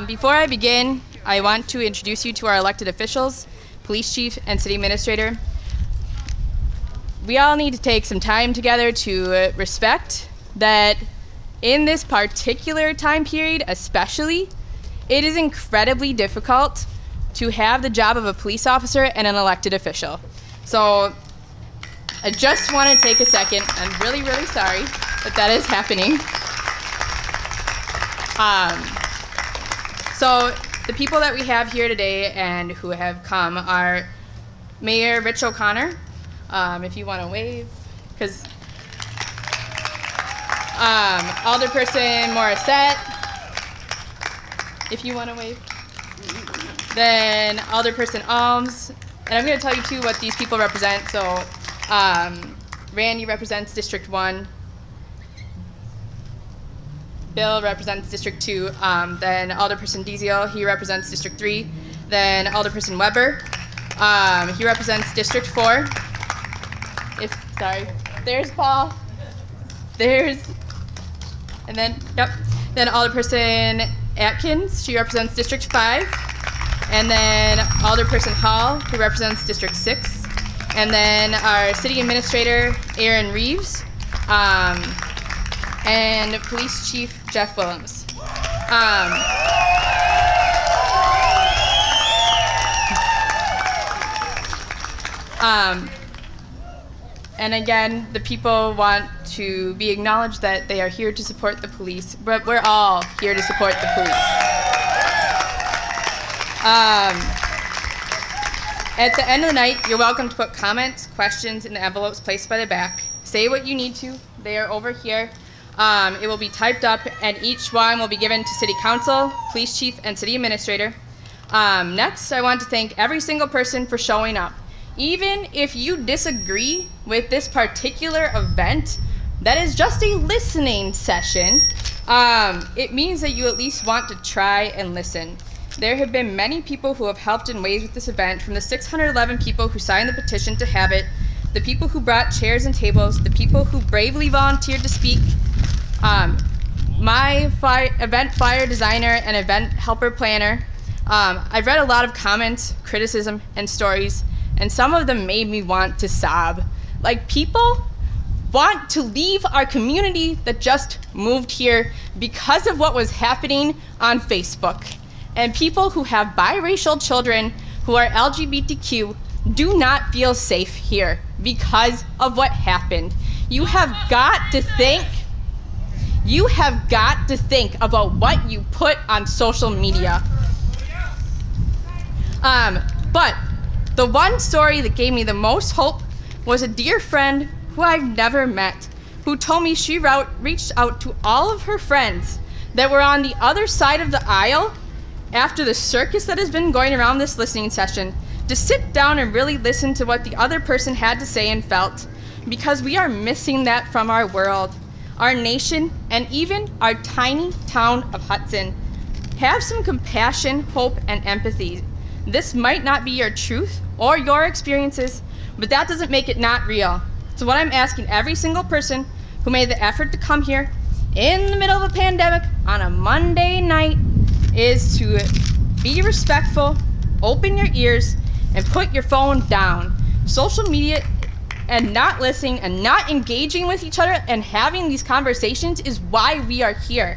Before I begin, I want to introduce you to our elected officials, police chief, and city administrator. We all need to take some time together to respect that in this particular time period especially, it is incredibly difficult to have the job of a police officer and an elected official. So I just want to take a second. I'm really, really sorry that is happening. So the people that we have here today and who have come are Mayor Rich O'Connor, if you want to wave, because Alderperson Morissette, if you want to wave, then Alderperson Alms, and I'm going to tell you too what these people represent. So Randy represents District 1. Bill represents District 2, then Alderperson Deziel, he represents District 3, then Alderperson Weber, he represents District 4. There's Paul, then Alderperson Atkins, she represents District 5, and then Alderperson Hall, who represents District 6, and then our city administrator, Aaron Reeves, and Police Chief Jeff Willems. And again, the people want to be acknowledged that they are here to support the police, but we're all here to support the police. At the end of the night, you're welcome to put comments, questions in the envelopes placed by the back. Say what you need to. They are over here. It will be typed up, and each one will be given to City Council, Police Chief, and City Administrator. Next, I want to thank every single person for showing up. Even if you disagree with this particular event, that is just a listening session. It means that you at least want to try and listen. There have been many people who have helped in ways with this event, from the 611 people who signed the petition to have it, the people who brought chairs and tables, the people who bravely volunteered to speak, my event flyer designer and event helper planner. I've read a lot of comments, criticism, and stories, and some of them made me want to sob. Like, people want to leave our community that just moved here because of what was happening on Facebook. And people who have biracial children who are LGBTQ do not feel safe here because of what happened. You have got to think about what you put on social media. But the one story that gave me the most hope was a dear friend who I've never met, who told me she reached out to all of her friends that were on the other side of the aisle after the circus that has been going around this listening session, to sit down and really listen to what the other person had to say and felt, because we are missing that from our world, our nation, and even our tiny town of Hudson. Have some compassion, hope, and empathy. This might not be your truth or your experiences, but that doesn't make it not real. So what I'm asking every single person who made the effort to come here in the middle of a pandemic on a Monday night is to be respectful, open your ears, and put your phone down. Social media and not listening and not engaging with each other and having these conversations is why we are here.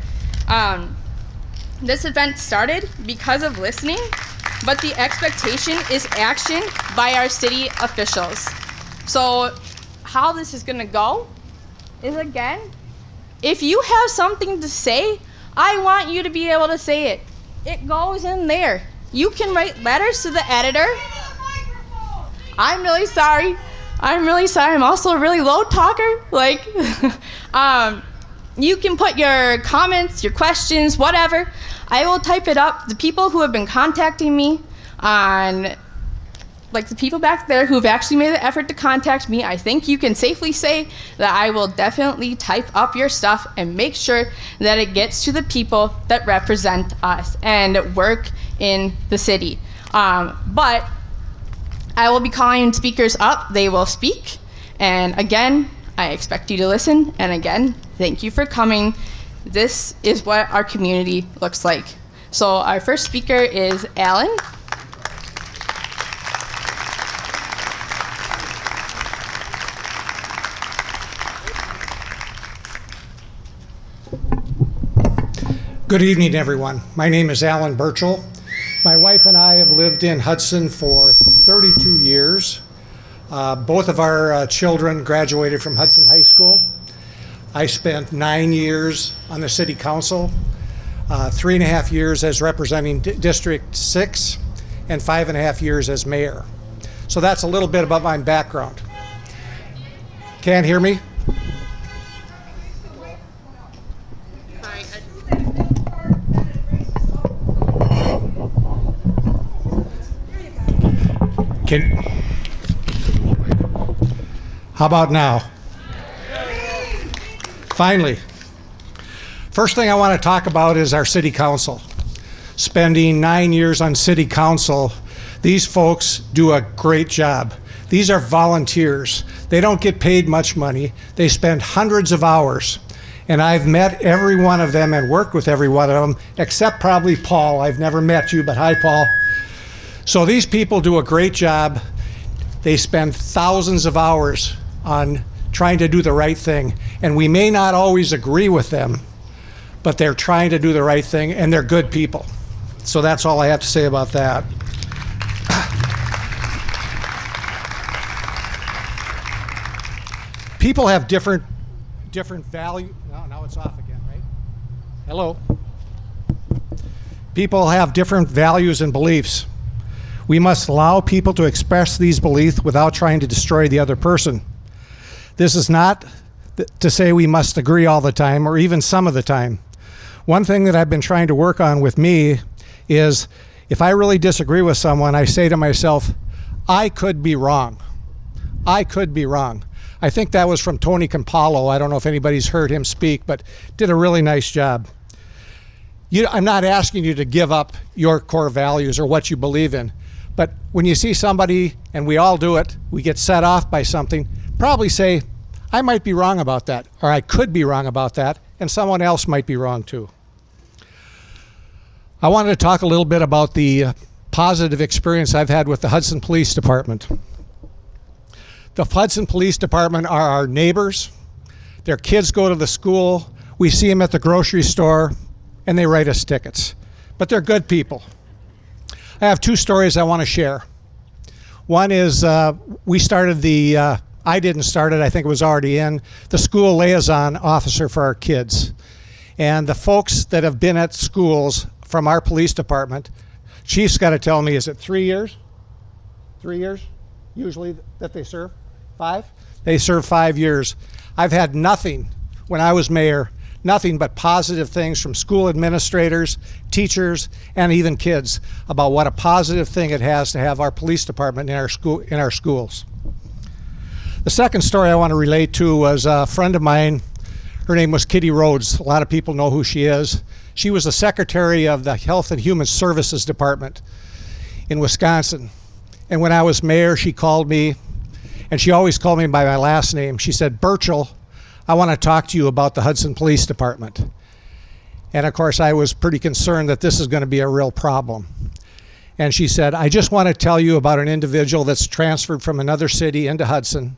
This event started because of listening, but the expectation is action by our city officials. So how this is gonna go is, again, if you have something to say, I want you to be able to say it. It goes in there. You can write letters to the editor. I'm really sorry. I'm also a really low talker. You can put your comments, your questions, whatever. I will type it up. The people who have been contacting me on, like the people back there who have actually made the effort to contact me, I think you can safely say that I will definitely type up your stuff and make sure that it gets to the people that represent us and work in the city. But I will be calling speakers up. They will speak. And again, I expect you to listen. And again, thank you for coming. This is what our community looks like. So our first speaker is Alan. Good evening, everyone. My name is Alan Burchell. My wife and I have lived in Hudson for 32 years. Both of our children graduated from Hudson High School. I spent 9 years on the city council, 3.5 years as representing District 6, and 5.5 years as mayor. So that's a little bit about my background. Can't hear me? How about now? Finally. First thing I want to talk about is our city council. Spending 9 years on city council, these folks do a great job. These are volunteers. They don't get paid much money. They spend hundreds of hours. And I've met every one of them and worked with every one of them, except probably Paul. I've never met you, but hi, Paul. So these people do a great job. They spend thousands of hours on trying to do the right thing. And we may not always agree with them, but they're trying to do the right thing, and they're good people. So that's all I have to say about that. People have different value. Now it's off again, right? Hello. People have different values and beliefs. We must allow people to express these beliefs without trying to destroy the other person. This is not to say we must agree all the time or even some of the time. One thing that I've been trying to work on with me is if I really disagree with someone, I say to myself, I could be wrong. I could be wrong. I think that was from Tony Campolo. I don't know if anybody's heard him speak, but did a really nice job. I'm not asking you to give up your core values or what you believe in. But when you see somebody, and we all do it, we get set off by something, probably say, I might be wrong about that, or I could be wrong about that, and someone else might be wrong too. I wanted to talk a little bit about the positive experience I've had with the Hudson Police Department. The Hudson Police Department are our neighbors. Their kids go to the school. We see them at the grocery store, and they write us tickets. But they're good people. I have two stories I want to share. One is we started I didn't start it, I think it was already in, the school liaison officer for our kids. And the folks that have been at schools from our police department, chief's got to tell me, is it 3 years? 3 years usually that they serve? 5? They serve 5 years. I've had nothing when I was mayor, nothing but positive things from school administrators, teachers, and even kids about what a positive thing it has to have our police department in our schools. The second story I want to relate to was a friend of mine. Her name was Kitty Rhodes. A lot of people know who she is. She was the secretary of the Health and Human Services Department in Wisconsin. And when I was mayor, she called me, and she always called me by my last name. She said, Burchell, I want to talk to you about the Hudson Police Department. And of course, I was pretty concerned that this is going to be a real problem. And she said, I just want to tell you about an individual that's transferred from another city into Hudson.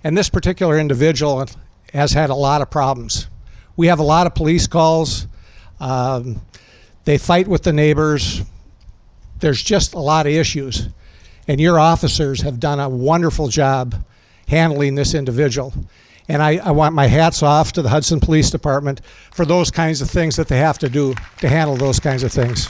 And this particular individual has had a lot of problems. We have a lot of police calls. They fight with the neighbors. There's just a lot of issues. And your officers have done a wonderful job handling this individual. And I want my hats off to the Hudson Police Department for those kinds of things that they have to do to handle those kinds of things.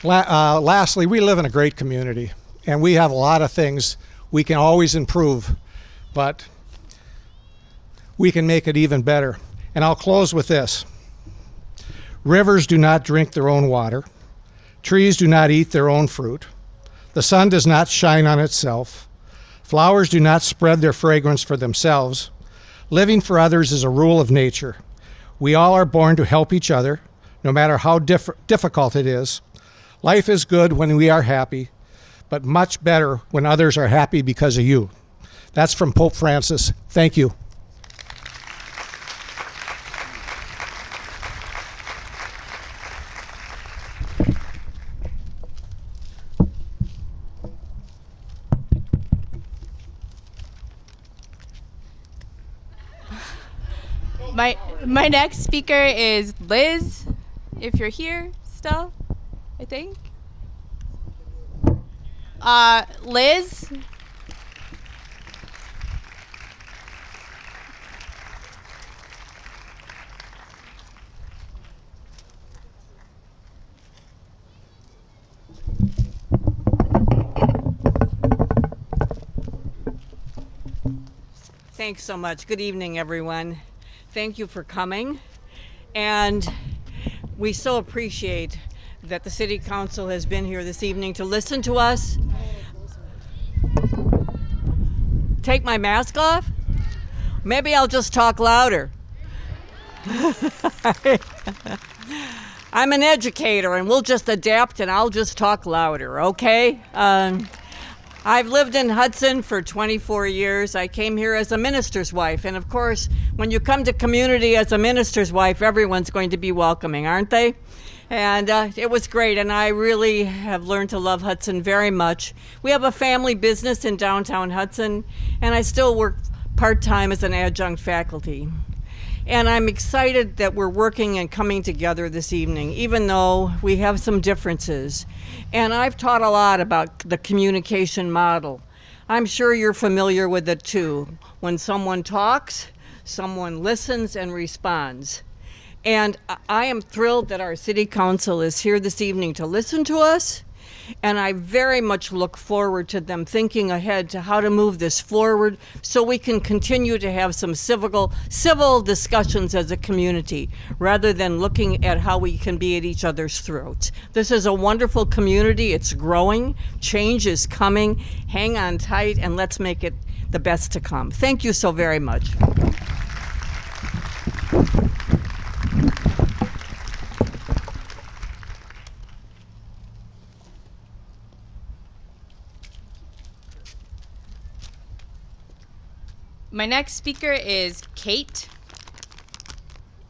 Lastly, we live in a great community, and we have a lot of things we can always improve, but we can make it even better. And I'll close with this. Rivers do not drink their own water. Trees do not eat their own fruit. The sun does not shine on itself. Flowers do not spread their fragrance for themselves. Living for others is a rule of nature. We all are born to help each other, no matter how difficult it is. Life is good when we are happy, but much better when others are happy because of you. That's from Pope Francis. Thank you. My next speaker is Liz, if you're here still, I think. Liz. Thanks so much. Good evening, everyone. Thank you for coming. And we so appreciate that the City Council has been here this evening to listen to us. Take my mask off? Maybe I'll just talk louder. I'm an educator, and we'll just adapt, and I'll just talk louder, okay? I've lived in Hudson for 24 years. I came here as a minister's wife. And of course, when you come to community as a minister's wife, everyone's going to be welcoming, aren't they? And it was great. And I really have learned to love Hudson very much. We have a family business in downtown Hudson, and I still work part-time as an adjunct faculty. And I'm excited that we're working and coming together this evening, even though we have some differences. And I've taught a lot about the communication model. I'm sure you're familiar with it too. When someone talks, someone listens and responds. And I am thrilled that our City Council is here this evening to listen to us. And I very much look forward to them thinking ahead to how to move this forward so we can continue to have some civil discussions as a community rather than looking at how we can be at each other's throats. This is a wonderful community. It's growing. Change is coming. Hang on tight and let's make it the best to come. Thank you so very much. My next speaker is Kate.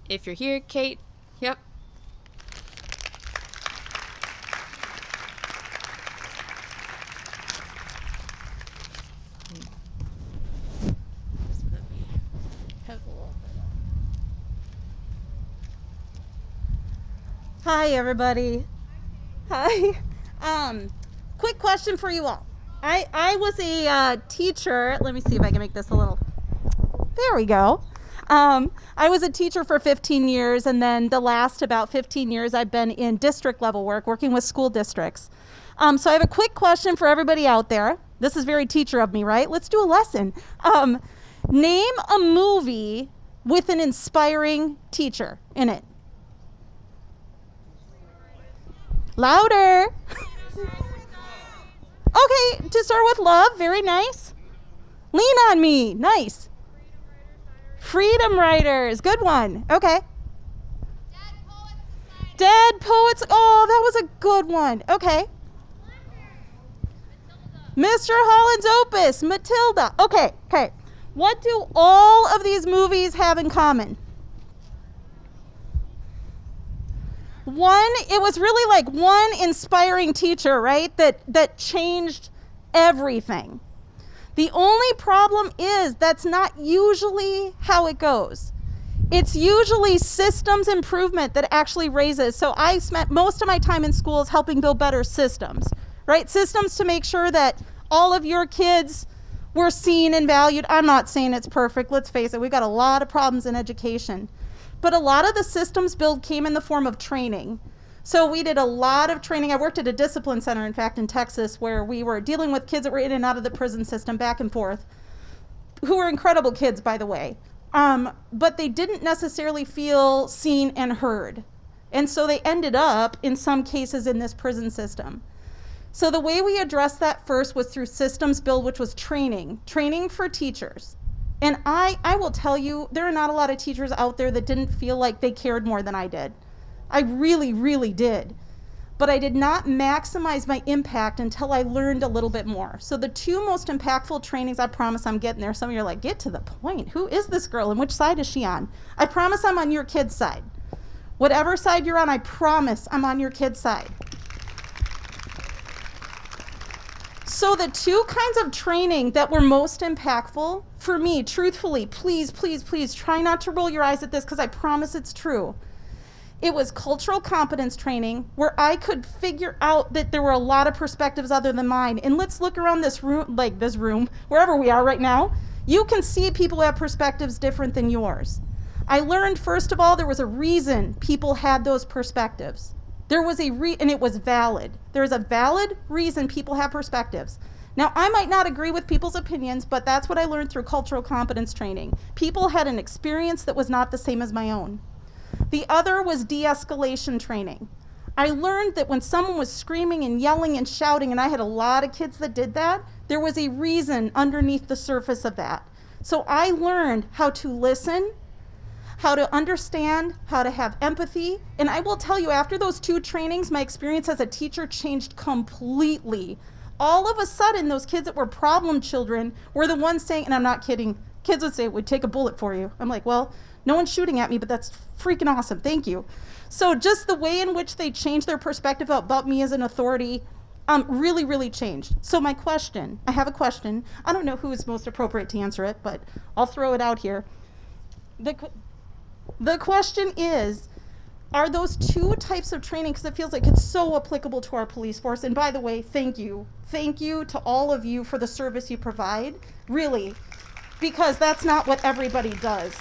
If you're here, Kate. Yep. Hi, everybody. Hi. Quick question for you all. I was a teacher. Let me see if I can make this a little. There we go. I was a teacher for 15 years, and then the last about 15 years I've been in district level work, working with school districts. So I have a quick question for everybody out there. This is very teacher of me, right? Let's do a lesson. Name a movie with an inspiring teacher in it. Louder. Okay, To Start With Love, very nice. Lean on Me, nice. Freedom Writers, good one. Okay. Dead Poets, oh, that was a good one. Okay. Mr. Holland's Opus, Matilda. Okay. What do all of these movies have in common? It was really like one inspiring teacher, right? That changed everything. The only problem is that's not usually how it goes. It's usually systems improvement that actually raises. So I spent most of my time in schools helping build better systems, right? Systems to make sure that all of your kids were seen and valued. I'm not saying it's perfect. Let's face it. We've got a lot of problems in education. But a lot of the systems build came in the form of training. So we did a lot of training. I worked at a discipline center, in fact, in Texas, where we were dealing with kids that were in and out of the prison system back and forth, who were incredible kids, by the way. But they didn't necessarily feel seen and heard. And so they ended up, in some cases, in this prison system. So the way we addressed that first was through systems build, which was training for teachers. And I will tell you, there are not a lot of teachers out there that didn't feel like they cared more than I did. I really, really did. But I did not maximize my impact until I learned a little bit more. So the two most impactful trainings, I promise I'm getting there. Some of you are like, get to the point. Who is this girl and which side is she on? I promise I'm on your kid's side. Whatever side you're on, I promise I'm on your kid's side. So the two kinds of training that were most impactful for me, truthfully, please, please, please try not to roll your eyes at this because I promise it's true. It was cultural competence training where I could figure out that there were a lot of perspectives other than mine. And let's look around this room, wherever we are right now. You can see people who have perspectives different than yours. I learned, first of all, there was a reason people had those perspectives. There was and it was valid. There's a valid reason people have perspectives. Now, I might not agree with people's opinions, but that's what I learned through cultural competence training. People had an experience that was not the same as my own. The other was de-escalation training. I learned that when someone was screaming and yelling and shouting, and I had a lot of kids that did that, there was a reason underneath the surface of that. So I learned how to listen, how to understand, how to have empathy. And I will tell you, after those two trainings, my experience as a teacher changed completely. All of a sudden, those kids that were problem children were the ones saying, and I'm not kidding, kids would say, we'd take a bullet for you. I'm like, well, no one's shooting at me, but that's freaking awesome. Thank you. So just the way in which they changed their perspective about me as an authority really, really changed. So my question, I have a question. I don't know who is most appropriate to answer it, but I'll throw it out here. The question is, are those two types of training, because it feels like it's so applicable to our police force, and by the way, thank you. Thank you to all of you for the service you provide, really, because that's not what everybody does.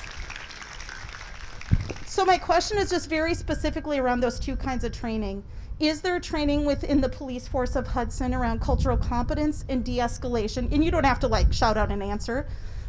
So my question is just very specifically around those two kinds of training. Is there training within the police force of Hudson around cultural competence and de-escalation? And you don't have to like shout out an answer,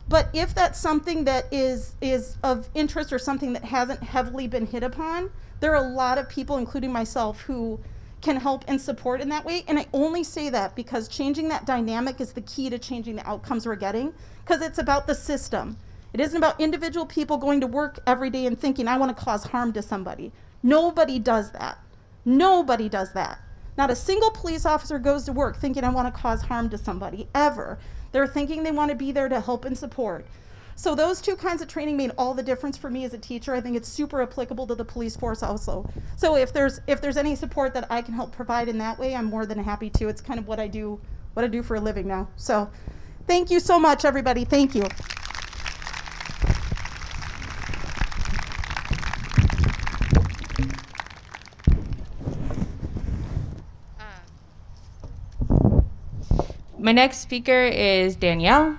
but if that's something that is of interest or something that hasn't heavily been hit upon, there are a lot of people, including myself, who can help and support in that way. And I only say that because changing that dynamic is the key to changing the outcomes we're getting, because it's about the system. It isn't about individual people going to work every day and thinking, I want to cause harm to somebody. Nobody does that. Nobody does that. Not a single police officer goes to work thinking, I want to cause harm to somebody, ever. They're thinking they want to be there to help and support. So those two kinds of training made all the difference for me as a teacher. I think it's super applicable to the police force also. So if there's any support that I can help provide in that way, I'm more than happy to. It's kind of what I do for a living now. So thank you so much, everybody. Thank you. My next speaker is Danielle.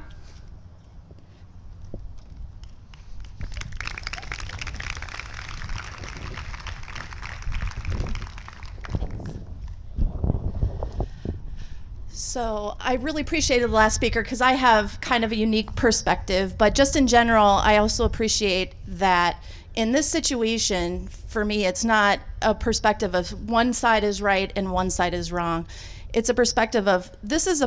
So I really appreciated the last speaker because I have kind of a unique perspective, but just in general, I also appreciate that in this situation, for me, it's not a perspective of one side is right and one side is wrong. It's a perspective of there's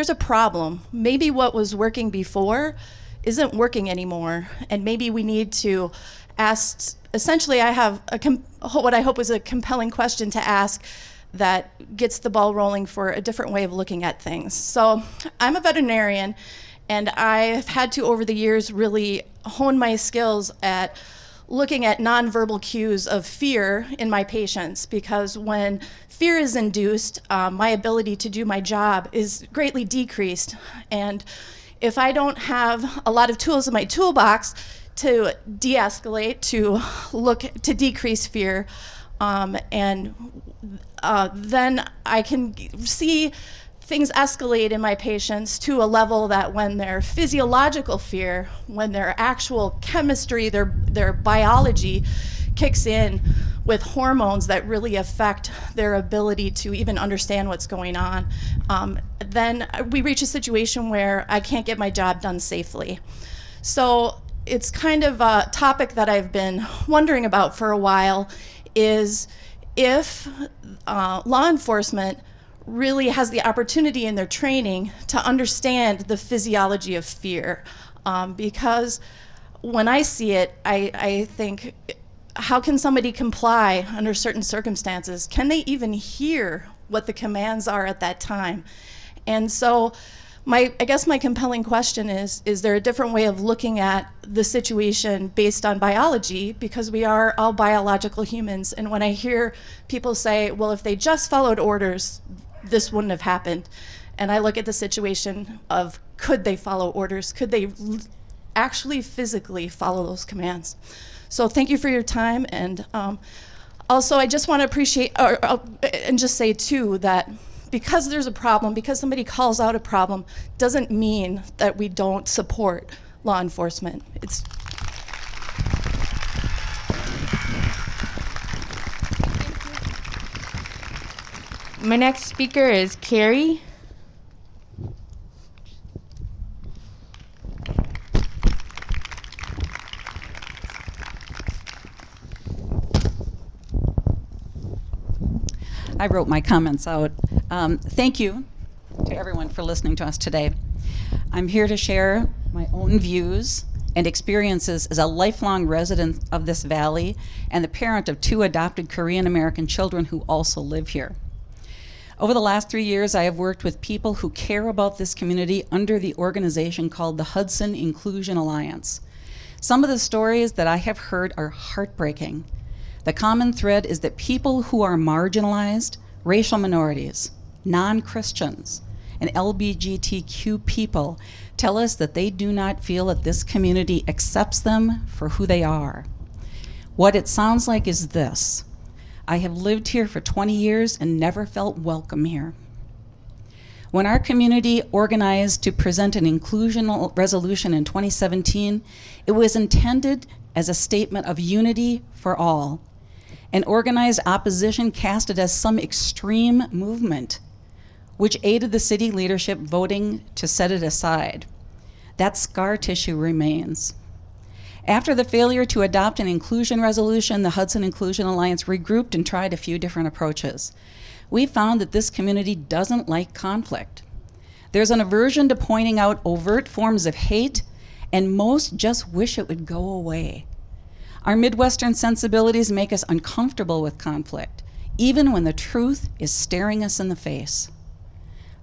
a problem. Maybe what was working before isn't working anymore, and maybe we need to ask. Essentially, I have what I hope is a compelling question to ask that gets the ball rolling for a different way of looking at things. So I'm a veterinarian, and I've had to, over the years, really hone my skills at looking at nonverbal cues of fear in my patients, because when fear is induced, my ability to do my job is greatly decreased. And if I don't have a lot of tools in my toolbox to de-escalate, to decrease fear, then I can see things escalate in my patients to a level that when their physiological fear, when their actual chemistry, their biology kicks in with hormones that really affect their ability to even understand what's going on, then we reach a situation where I can't get my job done safely. So it's kind of a topic that I've been wondering about for a while, is if law enforcement really has the opportunity in their training to understand the physiology of fear. Because when I see it, I think, how can somebody comply under certain circumstances? Can they even hear what the commands are at that time? And so I guess my compelling question is there a different way of looking at the situation based on biology? Because we are all biological humans. And when I hear people say, well, if they just followed orders, this wouldn't have happened. And I look at the situation of, could they follow orders? Could they actually physically follow those commands? So thank you for your time. And also, I just want to appreciate, and just say too, that because there's a problem, because somebody calls out a problem, doesn't mean that we don't support law enforcement. It's My next speaker is Carrie. I wrote my comments out. Thank you to everyone for listening to us today. I'm here to share my own views and experiences as a lifelong resident of this valley and the parent of 2 adopted Korean American children who also live here. Over the last 3 years, I have worked with people who care about this community under the organization called the Hudson Inclusion Alliance. Some of the stories that I have heard are heartbreaking. The common thread is that people who are marginalized, racial minorities, non-Christians, and LGBTQ people tell us that they do not feel that this community accepts them for who they are. What it sounds like is this: I have lived here for 20 years and never felt welcome here. When our community organized to present an inclusional resolution in 2017, it was intended as a statement of unity for all. An organized opposition cast it as some extreme movement, which aided the city leadership voting to set it aside. That scar tissue remains. After the failure to adopt an inclusion resolution, the Hudson Inclusion Alliance regrouped and tried a few different approaches. We found that this community doesn't like conflict. There's an aversion to pointing out overt forms of hate, and most just wish it would go away. Our Midwestern sensibilities make us uncomfortable with conflict, even when the truth is staring us in the face.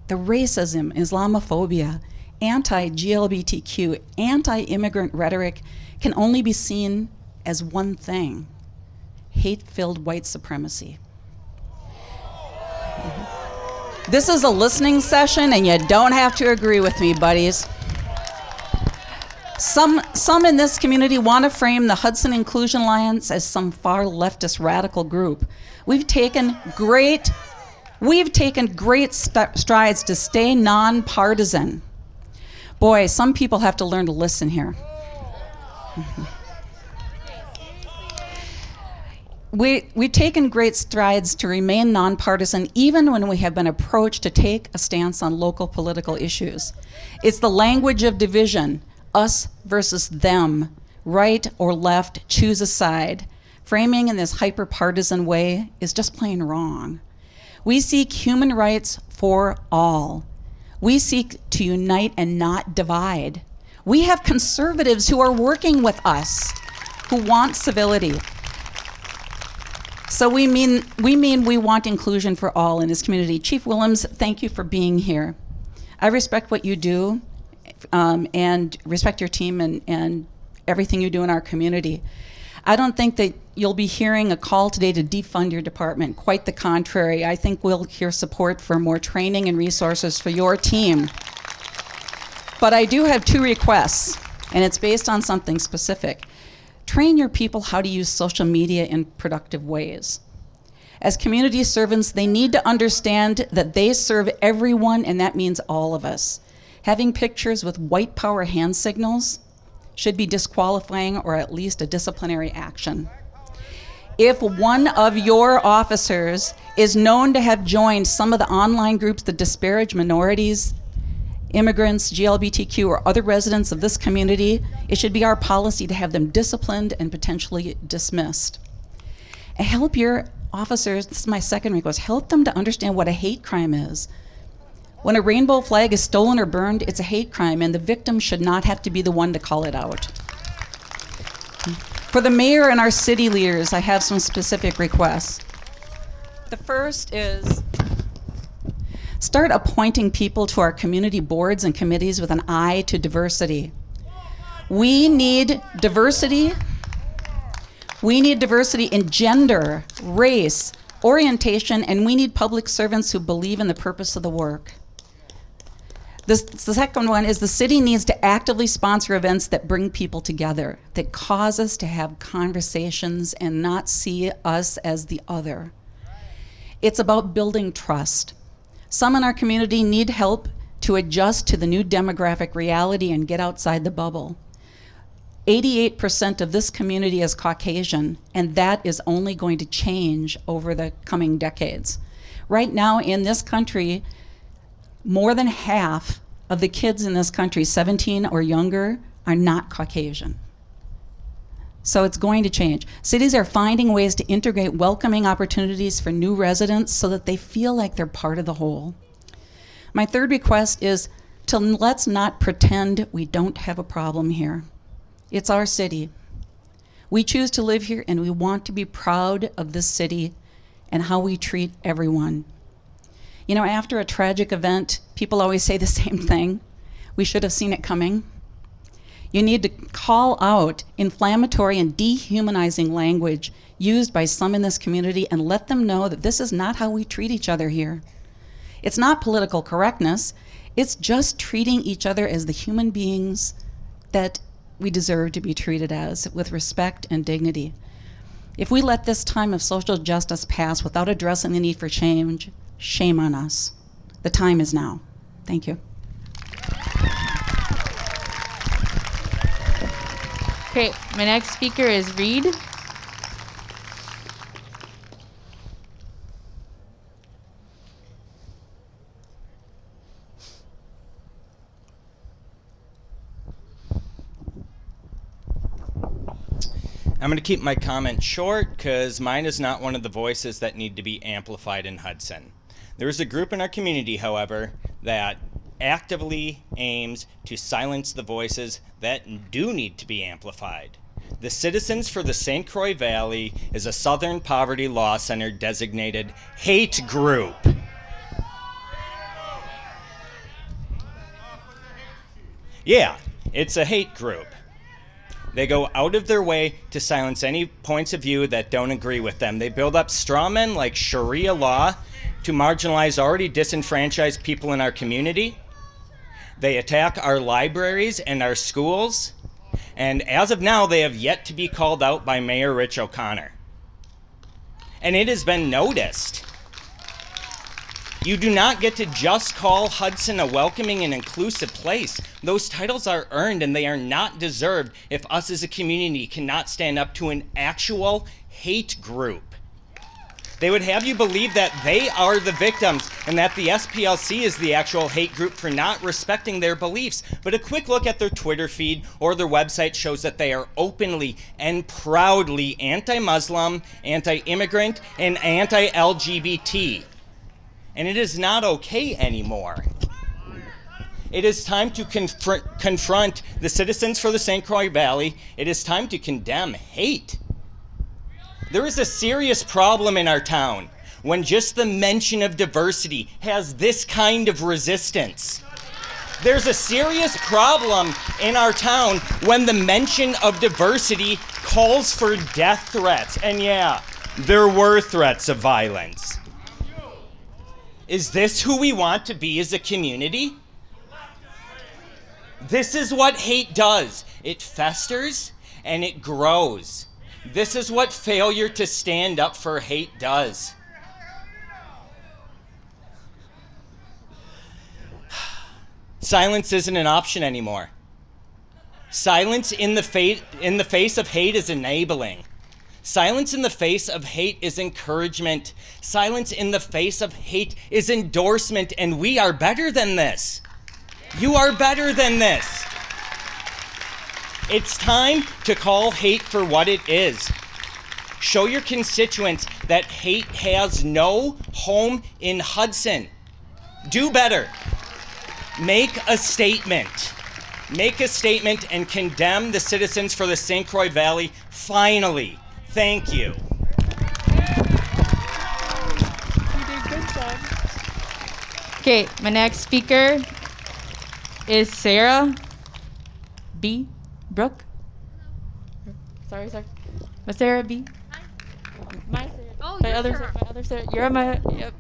The racism, Islamophobia, anti-GLBTQ, anti-immigrant rhetoric can only be seen as one thing: hate-filled white supremacy. This is a listening session, and you don't have to agree with me, buddies. Some in this community want to frame the Hudson Inclusion Alliance as some far leftist radical group. We've taken great strides to stay nonpartisan. Boy, some people have to learn to listen here. We've taken great strides to remain nonpartisan even when we have been approached to take a stance on local political issues. It's the language of division, us versus them, right or left, choose a side. Framing in this hyper-partisan way is just plain wrong. We seek human rights for all. We seek to unite and not divide. We have conservatives who are working with us, who want civility. So we mean we want inclusion for all in this community. Chief Willems, thank you for being here. I respect what you do and respect your team and everything you do in our community. I don't think that you'll be hearing a call today to defund your department. Quite the contrary. I think we'll hear support for more training and resources for your team. But I do have 2 requests, and it's based on something specific. Train your people how to use social media in productive ways. As community servants, they need to understand that they serve everyone, and that means all of us. Having pictures with white power hand signals should be disqualifying or at least a disciplinary action. If one of your officers is known to have joined some of the online groups that disparage minorities, immigrants, GLBTQ, or other residents of this community, it should be our policy to have them disciplined and potentially dismissed. And help your officers, this is my second request, help them to understand what a hate crime is. When a rainbow flag is stolen or burned, it's a hate crime, and the victim should not have to be the one to call it out. For the mayor and our city leaders, I have some specific requests. The first is start appointing people to our community boards and committees with an eye to diversity. We need diversity. We need diversity in gender, race, orientation, and we need public servants who believe in the purpose of the work. The second one is the city needs to actively sponsor events that bring people together, that cause us to have conversations and not see us as the other. It's about building trust. Some in our community need help to adjust to the new demographic reality and get outside the bubble. 88% of this community is Caucasian, and that is only going to change over the coming decades. Right now in this country, more than half of the kids in this country, 17 or younger, are not Caucasian. So it's going to change. Cities are finding ways to integrate welcoming opportunities for new residents so that they feel like they're part of the whole. My third request is to let's not pretend we don't have a problem here. It's our city. We choose to live here, and we want to be proud of this city and how we treat everyone. You know, after a tragic event, people always say the same thing. We should have seen it coming. You need to call out inflammatory and dehumanizing language used by some in this community and let them know that this is not how we treat each other here. It's not political correctness. It's just treating each other as the human beings that we deserve to be treated as, with respect and dignity. If we let this time of social justice pass without addressing the need for change, shame on us. The time is now. Thank you. Great. My next speaker is Reed. I'm going to keep my comment short because mine is not one of the voices that need to be amplified in Hudson. There is a group in our community, however, that actively aims to silence the voices that do need to be amplified. The Citizens for the St. Croix Valley is a Southern Poverty Law Center designated hate group. Yeah, it's a hate group. They go out of their way to silence any points of view that don't agree with them. They build up straw men like Sharia law to marginalize already disenfranchised people in our community. They attack our libraries and our schools. And as of now, they have yet to be called out by Mayor Rich O'Connor. And it has been noticed. You do not get to just call Hudson a welcoming and inclusive place. Those titles are earned and they are not deserved if us as a community cannot stand up to an actual hate group. They would have you believe that they are the victims and that the SPLC is the actual hate group for not respecting their beliefs. But a quick look at their Twitter feed or their website shows that they are openly and proudly anti-Muslim, anti-immigrant, and anti-LGBT. And it is not okay anymore. It is time to confront the Citizens for the St. Croix Valley. It is time to condemn hate. There is a serious problem in our town when just the mention of diversity has this kind of resistance. There's a serious problem in our town when the mention of diversity calls for death threats. And yeah, there were threats of violence. Is this who we want to be as a community? This is what hate does. It festers and it grows. This is what failure to stand up for hate does. Silence isn't an option anymore. Silence in the face of hate is enabling. Silence in the face of hate is encouragement. Silence in the face of hate is endorsement, and we are better than this. You are better than this. It's time to call hate for what it is. Show your constituents that hate has no home in Hudson. Do better. Make a statement. Make a statement and condemn the Citizens for the St. Croix Valley finally. Thank you. Okay, my next speaker is Sarah B Brooke. Sorry. Sarah B. My Sarah. Oh, my you're other Sarah. My other Sarah. You're on my. Yep.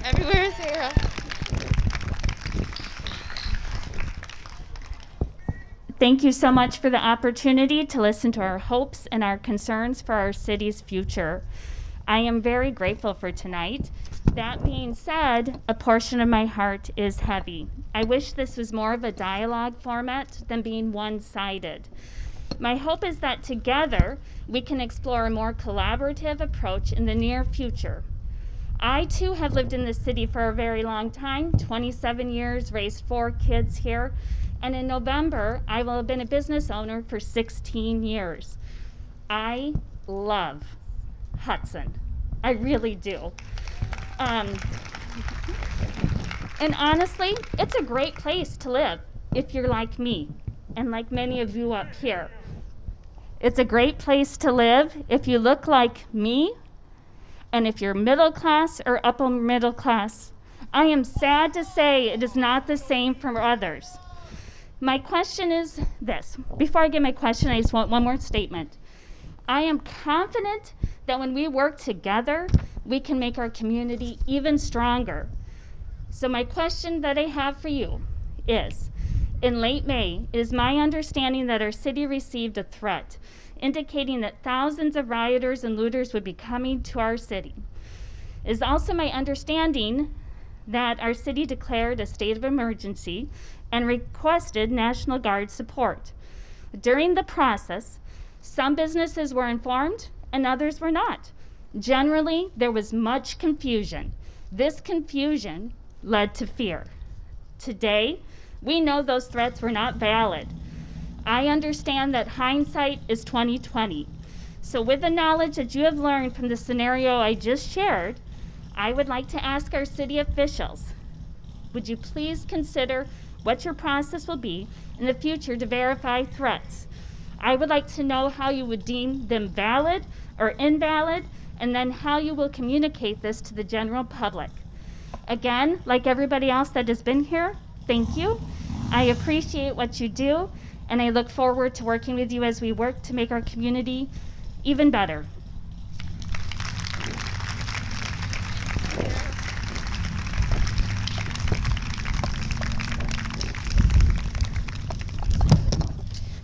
Everywhere, Sarah. Thank you so much for the opportunity to listen to our hopes and our concerns for our city's future. I am very grateful for tonight. That being said, a portion of my heart is heavy. I wish this was more of a dialogue format than being one-sided. My hope is that together we can explore a more collaborative approach in the near future. I too have lived in this city for a very long time, 27 years, raised 4 kids here, and in November I will have been a business owner for 16 years. I love Hudson. I really do. And honestly, it's a great place to live if you're like me and like many of you up here. It's a great place to live if you look like me and if you're middle class or upper middle class. I am sad to say it is not the same for others. My question is this. Before I get my question, I just want one more statement. I am confident that when we work together, we can make our community even stronger. So my question that I have for you is, in late May, it is my understanding that our city received a threat indicating that thousands of rioters and looters would be coming to our city. It is also my understanding that our city declared a state of emergency and requested National Guard support. During the process, some businesses were informed and others were not. Generally, there was much confusion. This confusion led to fear. Today, we know those threats were not valid. I understand that hindsight is 20/20. So with the knowledge that you have learned from the scenario I just shared, I would like to ask our city officials, would you please consider what your process will be in the future to verify threats? I would like to know how you would deem them valid or invalid, and then how you will communicate this to the general public. Again, like everybody else that has been here, thank you. I appreciate what you do, and I look forward to working with you as we work to make our community even better.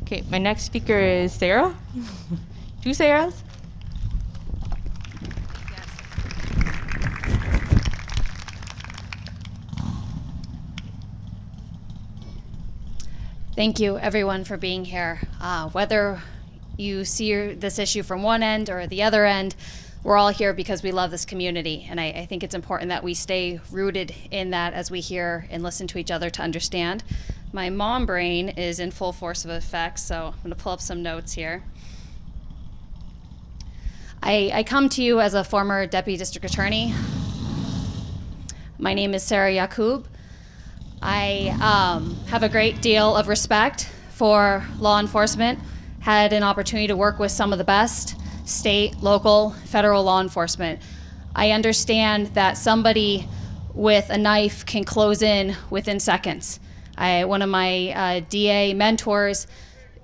Okay, my next speaker is Sarah. 2 Sarahs. Thank you, everyone, for being here. Whether you see this issue from one end or the other end, we're all here because we love this community. And I think it's important that we stay rooted in that as we hear and listen to each other to understand. My mom brain is in full force of effect, so I'm going to pull up some notes here. I come to you as a former deputy district attorney. My name is Sarah Yacoub. I have a great deal of respect for law enforcement, had an opportunity to work with some of the best state, local, federal law enforcement. I understand that somebody with a knife can close in within seconds. One of my DA mentors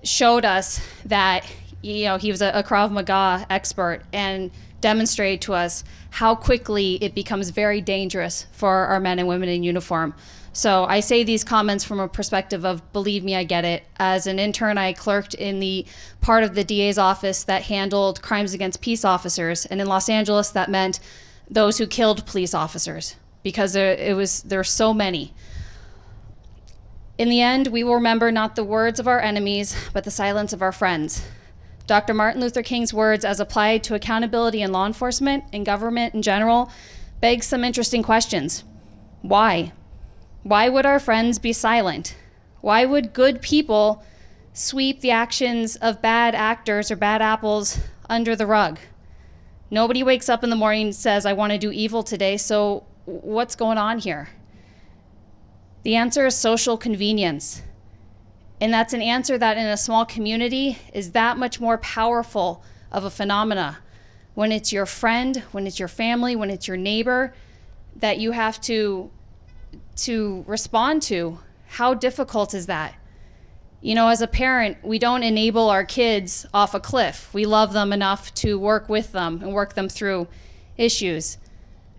showed us that he was a Krav Maga expert and demonstrated to us how quickly it becomes very dangerous for our men and women in uniform. So I say these comments from a perspective of, believe me, I get it. As an intern, I clerked in the part of the DA's office that handled crimes against peace officers. And in Los Angeles, that meant those who killed police officers, because there were so many. In the end, we will remember not the words of our enemies, but the silence of our friends. Dr. Martin Luther King's words as applied to accountability in law enforcement and government in general begs some interesting questions. Why? Why would our friends be silent? Why would good people sweep the actions of bad actors or bad apples under the rug? Nobody wakes up in the morning and says, I want to do evil today, so what's going on here? The answer is social convenience. And that's an answer that in a small community is that much more powerful of a phenomena. When it's your friend, when it's your family, when it's your neighbor that you have to respond to, how difficult is that? As a parent, we don't enable our kids off a cliff. We love them enough to work with them and work them through issues.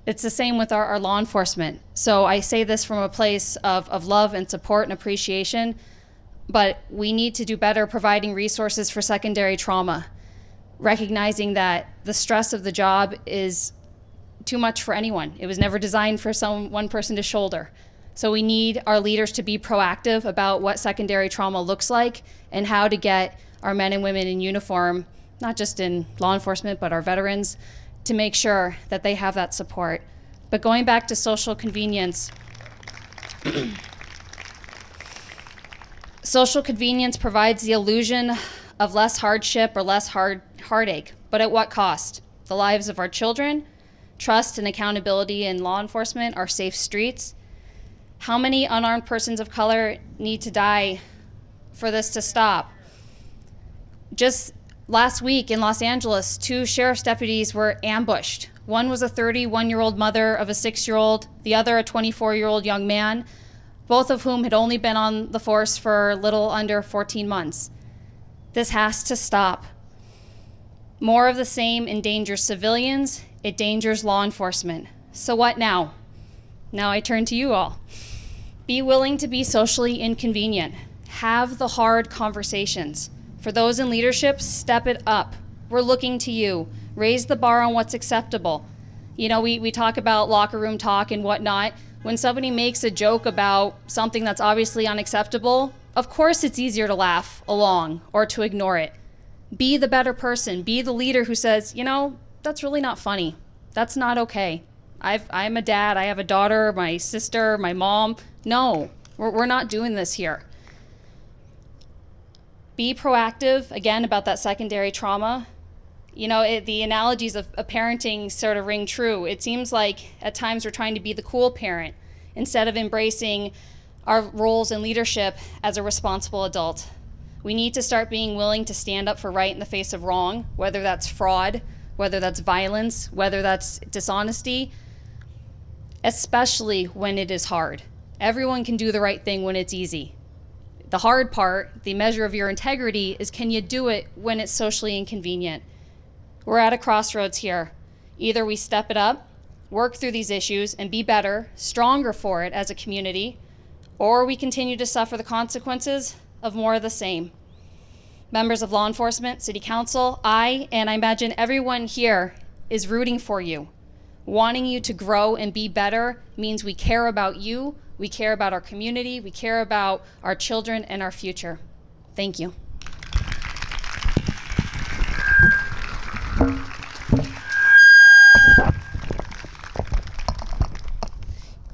It's the same with our law enforcement. So I say this from a place of love and support and appreciation, but we need to do better providing resources for secondary trauma, recognizing that the stress of the job is too much for anyone. It was never designed for one person to shoulder. So we need our leaders to be proactive about what secondary trauma looks like and how to get our men and women in uniform, not just in law enforcement, but our veterans, to make sure that they have that support. But going back to social convenience, social convenience provides the illusion of less hardship or less heartache, but at what cost? The lives of our children, trust and accountability in law enforcement, our safe streets. How many unarmed persons of color need to die for this to stop? Just last week in Los Angeles, 2 sheriff's deputies were ambushed. One was a 31-year-old mother of a 6-year-old, the other a 24-year-old young man, both of whom had only been on the force for a little under 14 months. This has to stop. More of the same endangers civilians, it endangers law enforcement. So what now? Now I turn to you all. Be willing to be socially inconvenient. Have the hard conversations. For those in leadership, step it up. We're looking to you. Raise the bar on what's acceptable. You know, we talk about locker room talk and whatnot. When somebody makes a joke about something that's obviously unacceptable, of course it's easier to laugh along or to ignore it. Be the better person. Be the leader who says, you know, that's really not funny. That's not okay. I'm a dad. I have a daughter, my sister, my mom. No, we're not doing this here. Be proactive, again, about that secondary trauma. You know, the analogies of parenting sort of ring true. It seems like at times we're trying to be the cool parent instead of embracing our roles in leadership as a responsible adult. We need to start being willing to stand up for right in the face of wrong, whether that's fraud, whether that's violence, whether that's dishonesty, especially when it is hard. Everyone can do the right thing when it's easy. The hard part, the measure of your integrity, is can you do it when it's socially inconvenient? We're at a crossroads here. Either we step it up, work through these issues, and be better, stronger for it as a community, or we continue to suffer the consequences of more of the same. Members of law enforcement, city council, and I imagine everyone here is rooting for you. Wanting you to grow and be better means we care about you, we care about our community, we care about our children and our future. Thank you.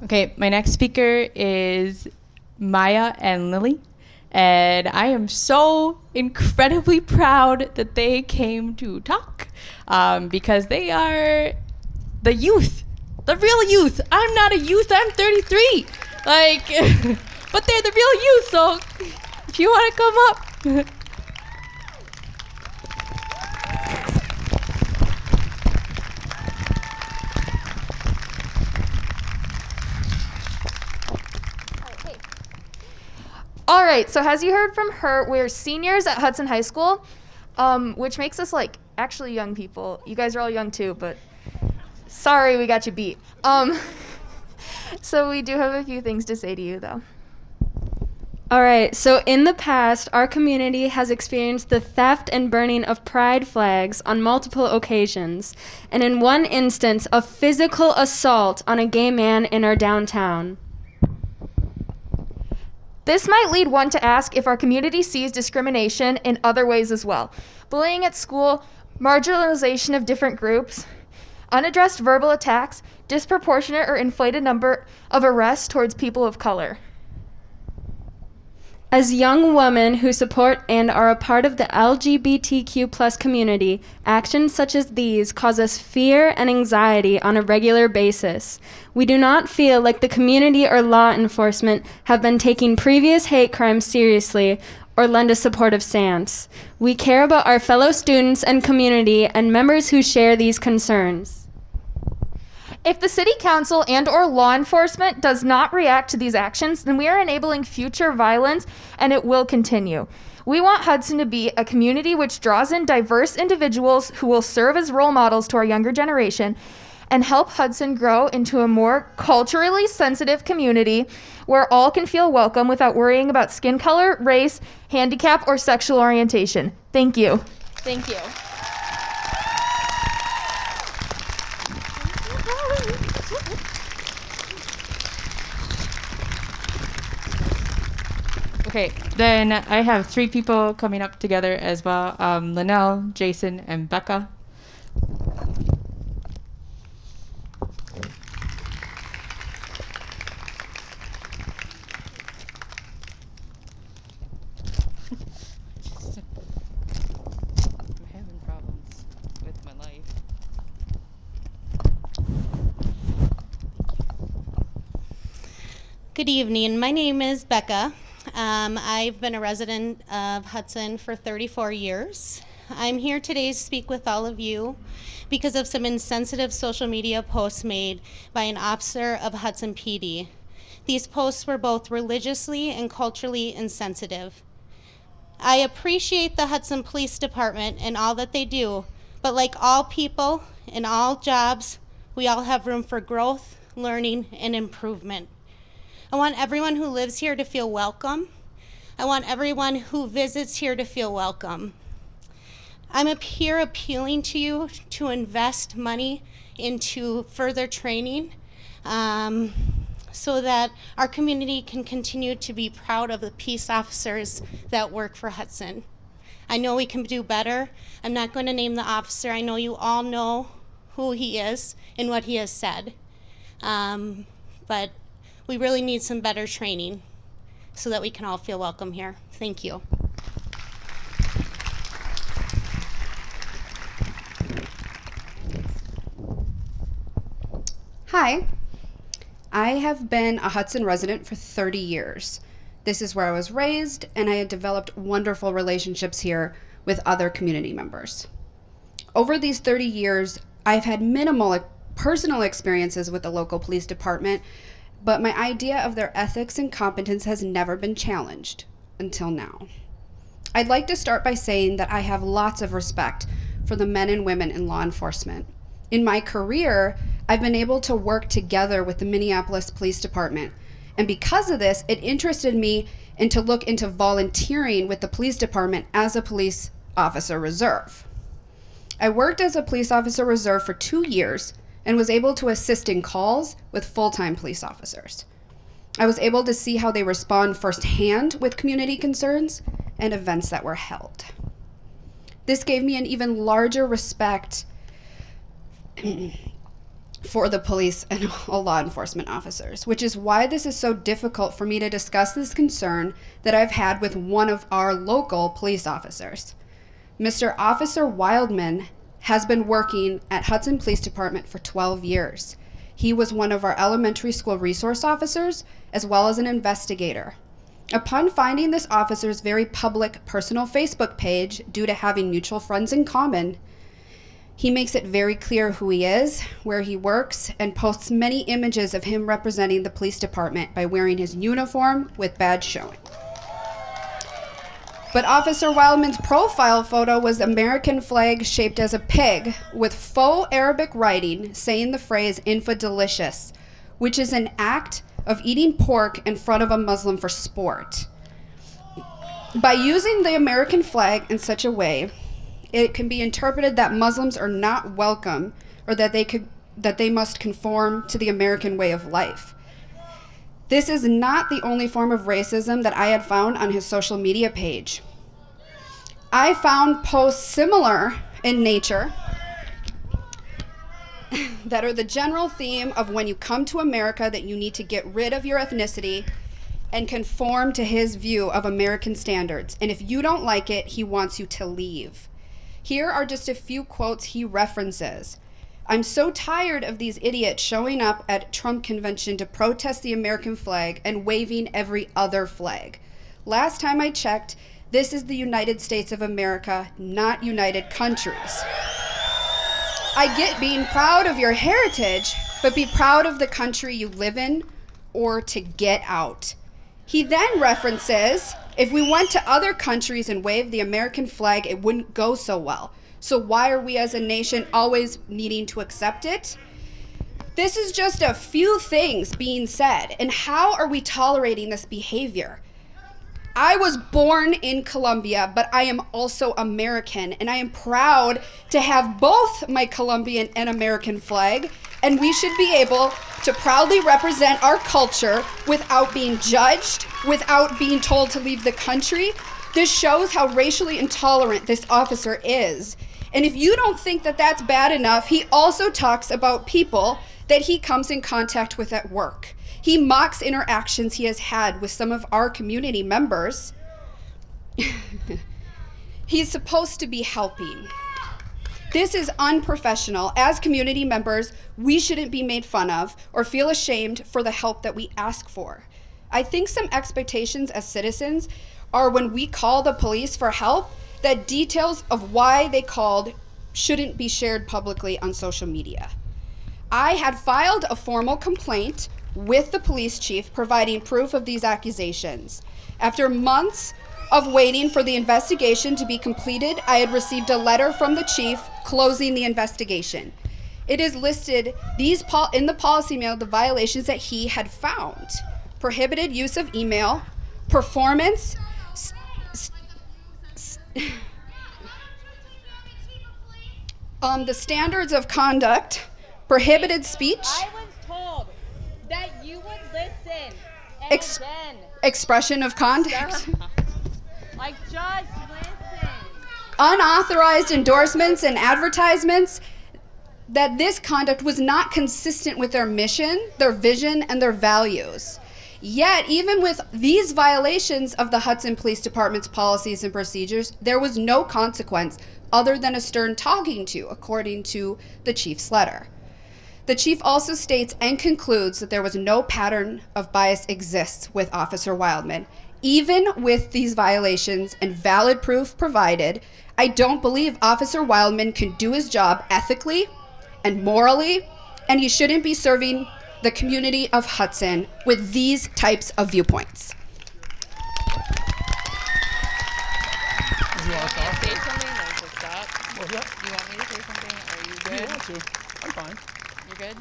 Okay, my next speaker is Maya and Lily. And I am so incredibly proud that they came to talk because they are the youth, the real youth. I'm not a youth, I'm 33. But they're the real youth, so if you want to come up. All right, so as you heard from her, we're seniors at Hudson High School, which makes us actually young people. You guys are all young too, but sorry we got you beat. So we do have a few things to say to you though. All right, so in the past, our community has experienced the theft and burning of pride flags on multiple occasions, and in one instance, a physical assault on a gay man in our downtown. This might lead one to ask if our community sees discrimination in other ways as well. Bullying at school, marginalization of different groups, unaddressed verbal attacks, disproportionate or inflated number of arrests towards people of color. As young women who support and are a part of the LGBTQ+ community, actions such as these cause us fear and anxiety on a regular basis. We do not feel like the community or law enforcement have been taking previous hate crimes seriously or lend a supportive stance. We care about our fellow students and community and members who share these concerns. If the city council and or law enforcement does not react to these actions, then we are enabling future violence and it will continue. We want Hudson to be a community which draws in diverse individuals who will serve as role models to our younger generation and help Hudson grow into a more culturally sensitive community where all can feel welcome without worrying about skin color, race, handicap, or sexual orientation. Thank you. Thank you. Okay, then I have 3 people coming up together as well. Linnell, Jason, and Becca. I'm having problems with my life. Good evening. My name is Becca. I've been a resident of Hudson for 34 years. I'm here today to speak with all of you because of some insensitive social media posts made by an officer of Hudson PD. These posts were both religiously and culturally insensitive. I appreciate the Hudson Police Department and all that they do, but like all people in all jobs, we all have room for growth, learning, and improvement. I want everyone who lives here to feel welcome. I want everyone who visits here to feel welcome. I'm here appealing to you to invest money into further training so that our community can continue to be proud of the peace officers that work for Hudson. I know we can do better. I'm not going to name the officer. I know you all know who he is and what he has said. But we really need some better training so that we can all feel welcome here. Thank you. Hi, I have been a Hudson resident for 30 years. This is where I was raised, and I had developed wonderful relationships here with other community members. Over these 30 years, I've had minimal personal experiences with the local police department, but my idea of their ethics and competence has never been challenged until now. I'd like to start by saying that I have lots of respect for the men and women in law enforcement. In my career, I've been able to work together with the Minneapolis Police Department, and because of this, it interested me to look into volunteering with the police department as a police officer reserve. I worked as a police officer reserve for 2 years and was able to assist in calls with full-time police officers. I was able to see how they respond firsthand with community concerns and events that were held. This gave me an even larger respect for the police and all law enforcement officers, which is why this is so difficult for me to discuss this concern that I've had with one of our local police officers. Mr. Officer Wildman has been working at Hudson Police Department for 12 years. He was one of our elementary school resource officers, as well as an investigator. Upon finding this officer's very public personal Facebook page due to having mutual friends in common, he makes it very clear who he is, where he works, and posts many images of him representing the police department by wearing his uniform with badge showing. But Officer Wildman's profile photo was American flag shaped as a pig with faux Arabic writing saying the phrase "infidelish," which is an act of eating pork in front of a Muslim for sport. By using the American flag in such a way, it can be interpreted that Muslims are not welcome or that they must conform to the American way of life. This is not the only form of racism that I had found on his social media page. I found posts similar in nature that are the general theme of when you come to America that you need to get rid of your ethnicity and conform to his view of American standards. And if you don't like it, he wants you to leave. Here are just a few quotes he references. "I'm so tired of these idiots showing up at Trump convention to protest the American flag and waving every other flag. Last time I checked, this is the United States of America, not United Countries. I get being proud of your heritage, but be proud of the country you live in or to get out." He then references, if we went to other countries and waved the American flag, it wouldn't go so well. So why are we as a nation always needing to accept it? This is just a few things being said, and how are we tolerating this behavior? I was born in Colombia, but I am also American, and I am proud to have both my Colombian and American flag, and we should be able to proudly represent our culture without being judged, without being told to leave the country. This shows how racially intolerant this officer is. And if you don't think that that's bad enough, he also talks about people that he comes in contact with at work. He mocks interactions he has had with some of our community members. He's supposed to be helping. This is unprofessional. As community members, we shouldn't be made fun of or feel ashamed for the help that we ask for. I think some expectations as citizens are when we call the police for help, that details of why they called shouldn't be shared publicly on social media. I had filed a formal complaint with the police chief providing proof of these accusations. After months of waiting for the investigation to be completed, I had received a letter from the chief closing the investigation. It is listed in the policy mail the violations that he had found: prohibited use of email, performance, the standards of conduct, prohibited speech. I was told that you would listen and then expression of conduct. Like, just listen. Unauthorized endorsements and advertisements, that this conduct was not consistent with their mission, their vision, and their values. Yet, even with these violations of the Hudson Police Department's policies and procedures, there was no consequence other than a stern talking to, according to the chief's letter. The chief also states and concludes that there was no pattern of bias exists with Officer Wildman. Even with these violations and valid proof provided, I don't believe Officer Wildman can do his job ethically and morally, and he shouldn't be serving the community of Hudson with these types of viewpoints. You want to say something? Then just stop. What's that? You want me to say something? Are you good? You want to? I'm fine. You're good?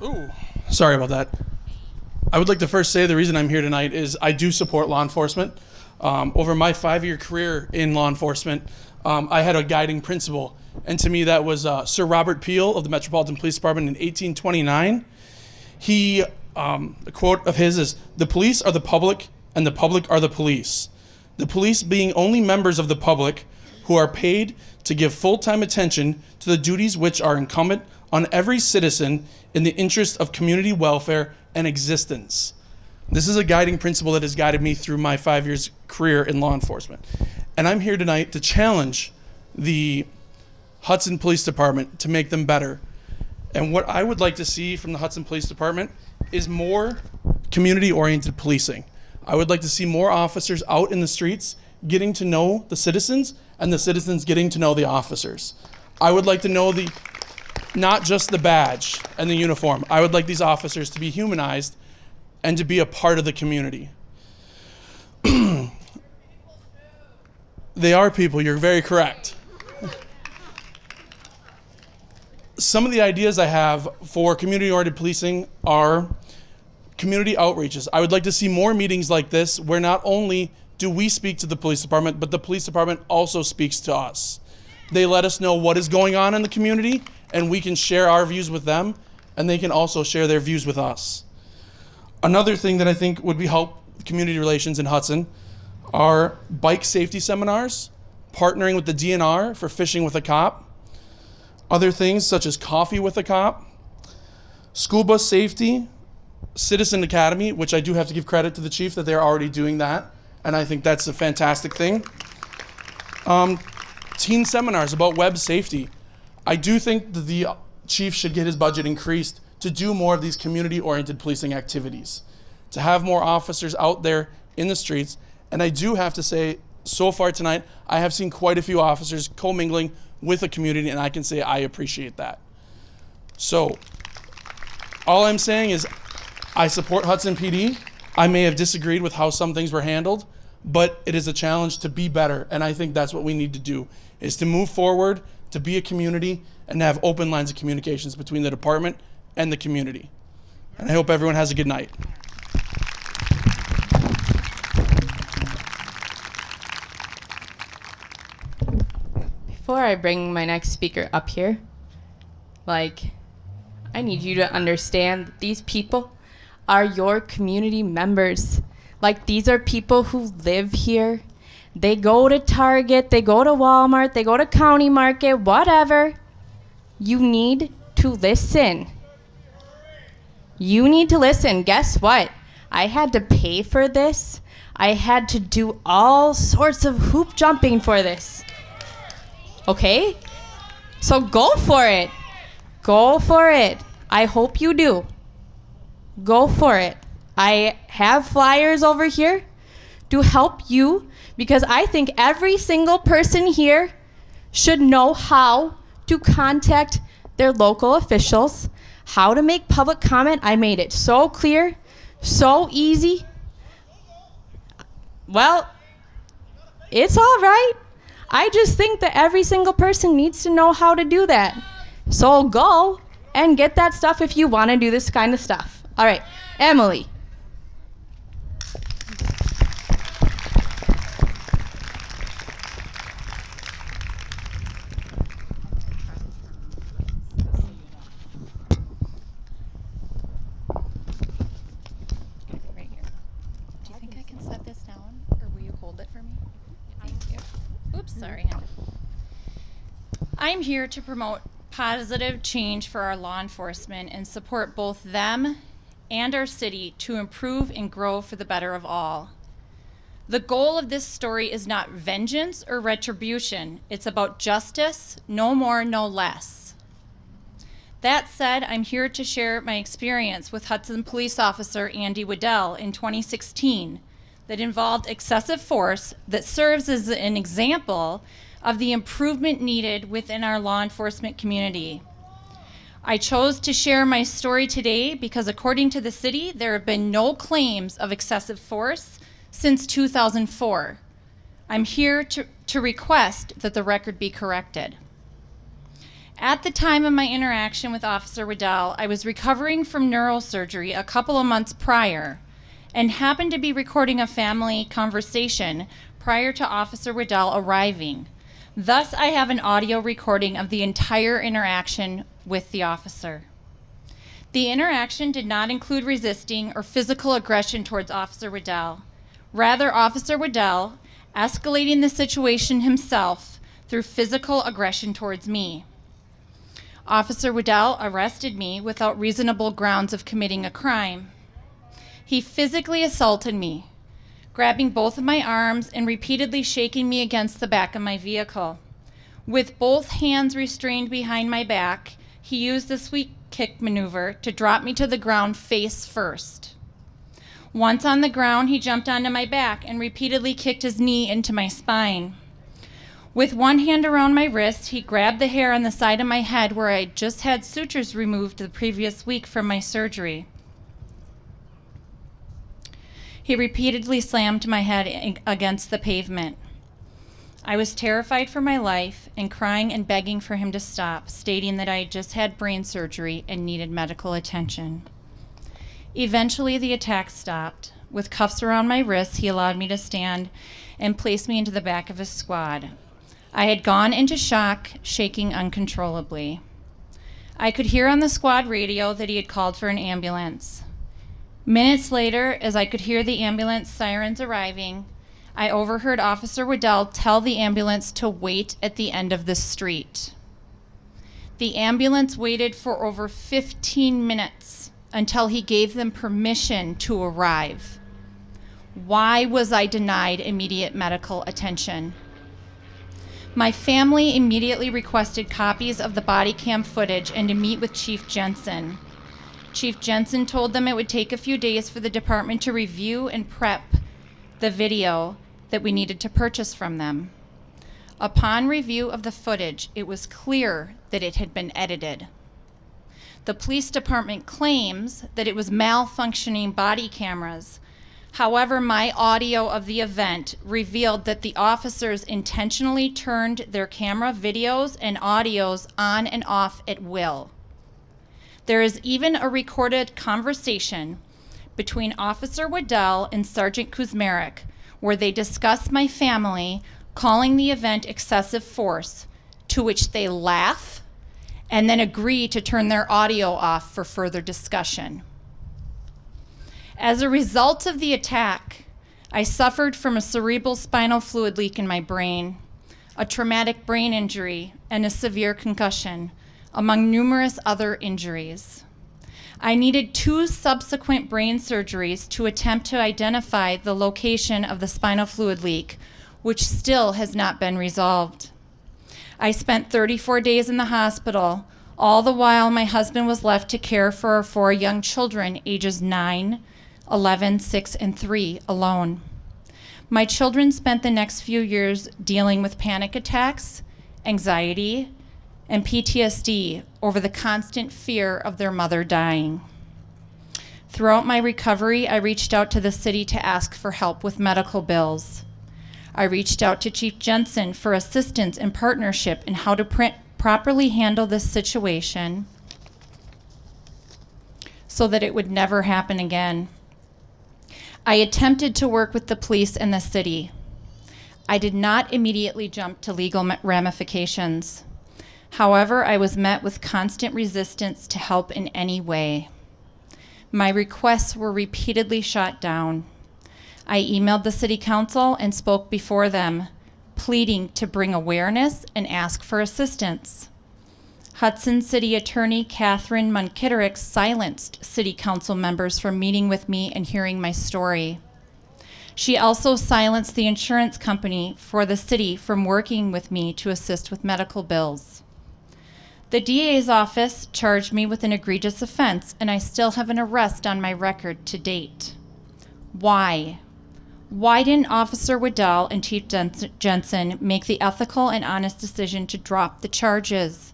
Yeah. Ooh, sorry about that. I would like to first say the reason I'm here tonight is I do support law enforcement. Over my 5-year career in law enforcement, I had a guiding principle, and to me that was Sir Robert Peel of the Metropolitan Police Department in 1829. He, a quote of his is, "The police are the public, and the public are the police. The police being only members of the public who are paid to give full-time attention to the duties which are incumbent on every citizen in the interest of community welfare and existence." This is a guiding principle that has guided me through my 5 years career in law enforcement. And I'm here tonight to challenge the Hudson Police Department to make them better. And what I would like to see from the Hudson Police Department is more community-oriented policing. I would like to see more officers out in the streets getting to know the citizens and the citizens getting to know the officers. I would like to know not just the badge and the uniform. I would like these officers to be humanized and to be a part of the community. They are people, you're very correct. Some of the ideas I have for community-oriented policing are community outreaches. I would like to see more meetings like this where not only do we speak to the police department, but the police department also speaks to us. They let us know what is going on in the community, and we can share our views with them, and they can also share their views with us. Another thing that I think would be help community relations in Hudson are bike safety seminars, partnering with the DNR for fishing with a cop, other things such as coffee with a cop, school bus safety, Citizen Academy, which I do have to give credit to the chief that they're already doing that, and I think that's a fantastic thing. Teen seminars about web safety. I do think that the chief should get his budget increased to do more of these community-oriented policing activities, to have more officers out there in the streets. And I do have to say, so far tonight, I have seen quite a few officers commingling with the community, and I can say I appreciate that. So, all I'm saying is I support Hudson PD. I may have disagreed with how some things were handled, but it is a challenge to be better, and I think that's what we need to do, is to move forward, to be a community and to have open lines of communications between the department and the community. And I hope everyone has a good night. Before I bring my next speaker up here, I need you to understand that these people are your community members. These are people who live here. They go to Target, they go to Walmart, they go to County Market, whatever. You need to listen. You need to listen. Guess what? I had to pay for this. I had to do all sorts of hoop jumping for this. Okay? So go for it. Go for it. I hope you do. Go for it. I have flyers over here to help you because I think every single person here should know how to contact their local officials, how to make public comment. I made it so clear, so easy. Well, it's all right. I just think that every single person needs to know how to do that. So go and get that stuff if you want to do this kind of stuff. All right, Emily. Right here. Do you think I can set this down, or will you hold it for me? Thank you. Oops, sorry. I'm here to promote positive change for our law enforcement and support both them and our city to improve and grow for the better of all. The goal of this story is not vengeance or retribution. It's about justice, no more, no less. That said, I'm here to share my experience with Hudson police officer Andy Waddell in 2016 that involved excessive force that serves as an example of the improvement needed within our law enforcement community. I chose to share my story today because according to the city, there have been no claims of excessive force since 2004. I'm here to request that the record be corrected. At the time of my interaction with Officer Waddell, I was recovering from neurosurgery a couple of months prior and happened to be recording a family conversation prior to Officer Waddell arriving. Thus, I have an audio recording of the entire interaction with the officer. The interaction did not include resisting or physical aggression towards Officer Waddell. Rather, Officer Waddell escalating the situation himself through physical aggression towards me. Officer Waddell arrested me without reasonable grounds of committing a crime. He physically assaulted me, grabbing both of my arms and repeatedly shaking me against the back of my vehicle. With both hands restrained behind my back, he used the sweep kick maneuver to drop me to the ground face first. Once on the ground, he jumped onto my back and repeatedly kicked his knee into my spine. With one hand around my wrist, he grabbed the hair on the side of my head where I just had sutures removed the previous week from my surgery. He repeatedly slammed my head against the pavement. I was terrified for my life and crying and begging for him to stop, stating that I had just had brain surgery and needed medical attention. Eventually, the attack stopped. With cuffs around my wrists, he allowed me to stand and placed me into the back of his squad. I had gone into shock, shaking uncontrollably. I could hear on the squad radio that he had called for an ambulance. Minutes later, as I could hear the ambulance sirens arriving, I overheard Officer Waddell tell the ambulance to wait at the end of the street. The ambulance waited for over 15 minutes until he gave them permission to arrive. Why was I denied immediate medical attention? My family immediately requested copies of the body cam footage and to meet with Chief Jensen. Chief Jensen told them it would take a few days for the department to review and prep the video that we needed to purchase from them. Upon review of the footage, it was clear that it had been edited. The police department claims that it was malfunctioning body cameras. However, my audio of the event revealed that the officers intentionally turned their camera videos and audios on and off at will. There is even a recorded conversation between Officer Waddell and Sergeant Kuzmarek where they discuss my family calling the event excessive force, to which they laugh and then agree to turn their audio off for further discussion. As a result of the attack, I suffered from a cerebral spinal fluid leak in my brain, a traumatic brain injury, and a severe concussion, among numerous other injuries. I needed 2 subsequent brain surgeries to attempt to identify the location of the spinal fluid leak, which still has not been resolved. I spent 34 days in the hospital, all the while my husband was left to care for our 4 young children, ages 9, 11, 6, and 3, alone. My children spent the next few years dealing with panic attacks, anxiety, and PTSD over the constant fear of their mother dying. Throughout my recovery, I reached out to the city to ask for help with medical bills. I reached out to Chief Jensen for assistance and partnership in how to properly handle this situation so that it would never happen again. I attempted to work with the police and the city. I did not immediately jump to legal ramifications. However, I was met with constant resistance to help in any way. My requests were repeatedly shot down. I emailed the city council and spoke before them, pleading to bring awareness and ask for assistance. Hudson City Attorney Catherine Munkitterick silenced city council members from meeting with me and hearing my story. She also silenced the insurance company for the city from working with me to assist with medical bills. The DA's office charged me with an egregious offense, and I still have an arrest on my record to date. Why? Why didn't Officer Waddell and Chief Jensen make the ethical and honest decision to drop the charges?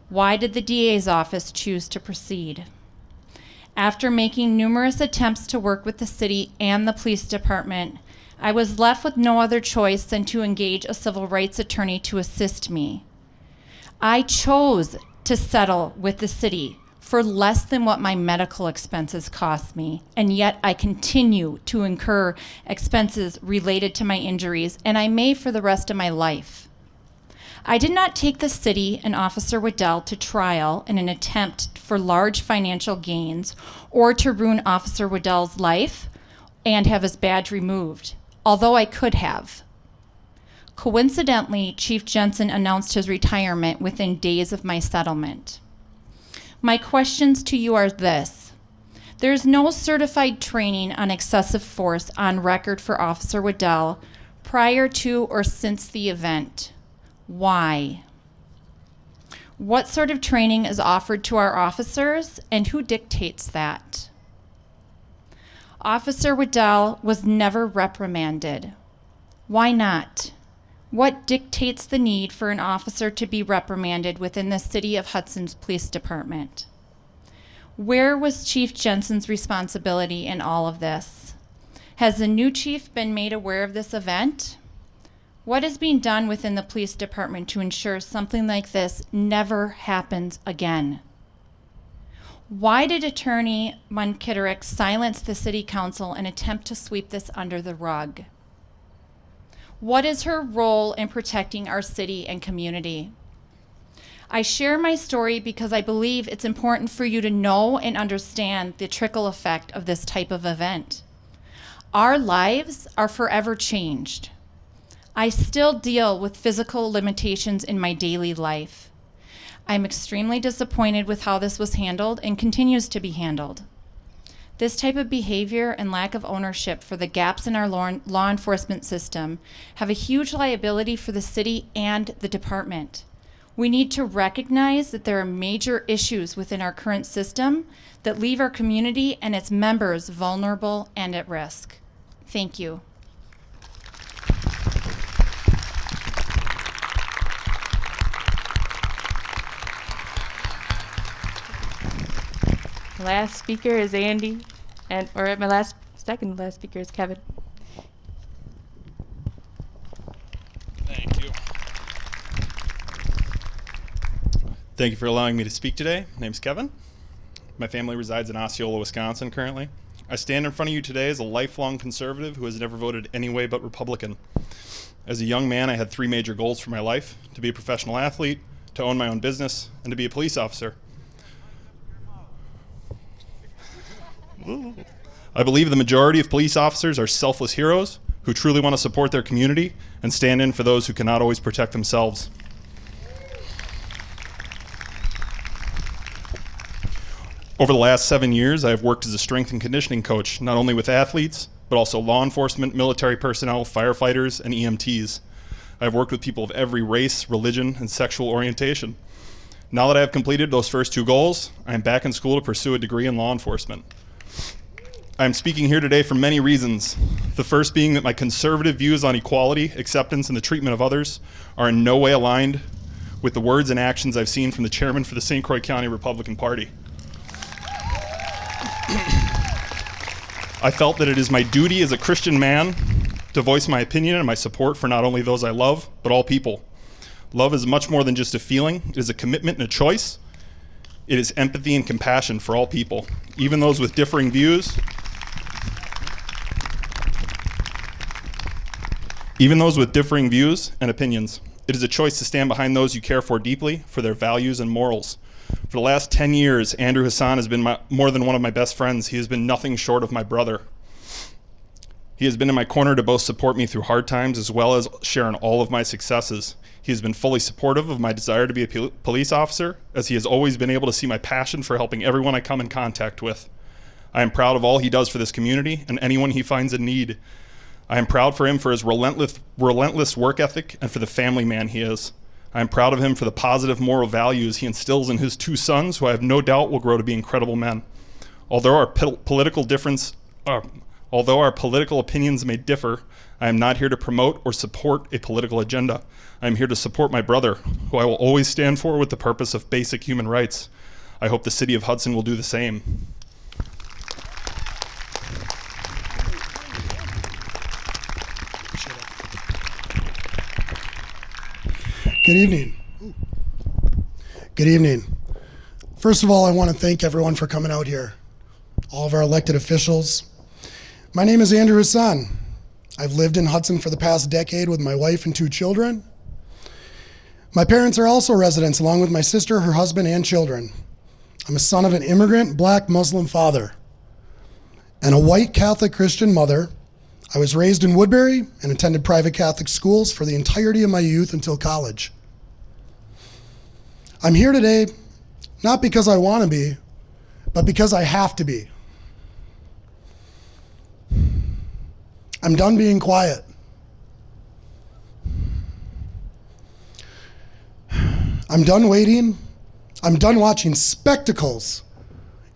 Why did the DA's office choose to proceed? After making numerous attempts to work with the city and the police department, I was left with no other choice than to engage a civil rights attorney to assist me. I chose to settle with the city for less than what my medical expenses cost me, and yet I continue to incur expenses related to my injuries, and I may for the rest of my life. I did not take the city and Officer Waddell to trial in an attempt for large financial gains or to ruin Officer Waddell's life and have his badge removed, although I could have. Coincidentally, Chief Jensen announced his retirement within days of my settlement. My questions to you are this. There's no certified training on excessive force on record for Officer Waddell prior to or since the event. Why? What sort of training is offered to our officers, and who dictates that? Officer Waddell was never reprimanded. Why not? What dictates the need for an officer to be reprimanded within the City of Hudson's Police Department? Where was Chief Jensen's responsibility in all of this? Has the new chief been made aware of this event? What is being done within the police department to ensure something like this never happens again? Why did Attorney Munkitterick silence the city council and attempt to sweep this under the rug? What is her role in protecting our city and community? I share my story because I believe it's important for you to know and understand the trickle effect of this type of event. Our lives are forever changed. I still deal with physical limitations in my daily life. I'm extremely disappointed with how this was handled and continues to be handled. This type of behavior and lack of ownership for the gaps in our law enforcement system have a huge liability for the city and the department. We need to recognize that there are major issues within our current system that leave our community and its members vulnerable and at risk. Thank you. Last speaker is Andy, or my last second to last speaker is Kevin. Thank you. Thank you for allowing me to speak today. My name's Kevin. My family resides in Osceola, Wisconsin currently. I stand in front of you today as a lifelong conservative who has never voted any way but Republican. As a young man, I had 3 major goals for my life: to be a professional athlete, to own my own business, and to be a police officer. I believe the majority of police officers are selfless heroes who truly want to support their community and stand in for those who cannot always protect themselves. Over the last 7 years, I have worked as a strength and conditioning coach, not only with athletes, but also law enforcement, military personnel, firefighters, and EMTs. I have worked with people of every race, religion, and sexual orientation. Now that I have completed those first 2 goals, I am back in school to pursue a degree in law enforcement. I am speaking here today for many reasons. The first being that my conservative views on equality, acceptance, and the treatment of others are in no way aligned with the words and actions I've seen from the chairman for the St. Croix County Republican Party. I felt that it is my duty as a Christian man to voice my opinion and my support for not only those I love, but all people. Love is much more than just a feeling. It is a commitment and a choice. It is empathy and compassion for all people, even those with differing views. Even those with differing views and opinions. It is a choice to stand behind those you care for deeply, for their values and morals. For the last 10 years, Andrew Hudson has been more than one of my best friends. He has been nothing short of my brother. He has been in my corner to both support me through hard times as well as share in all of my successes. He has been fully supportive of my desire to be a police officer, as he has always been able to see my passion for helping everyone I come in contact with. I am proud of all he does for this community and anyone he finds in need. I am proud for him for his relentless work ethic and for the family man he is. I am proud of him for the positive moral values he instills in his 2 sons, who I have no doubt will grow to be incredible men. Although our political opinions may differ, I am not here to promote or support a political agenda. I am here to support my brother, who I will always stand for with the purpose of basic human rights. I hope the city of Hudson will do the same. Good evening. Good evening. First of all, I want to thank everyone for coming out here, all of our elected officials. My name is Andrew Hudson. I've lived in Hudson for the past decade with my wife and 2 children. My parents are also residents, along with my sister, her husband, and children. I'm a son of an immigrant Black Muslim father and a white Catholic Christian mother. I was raised in Woodbury and attended private Catholic schools for the entirety of my youth until college. I'm here today not because I want to be, but because I have to be. I'm done being quiet. I'm done waiting. I'm done watching spectacles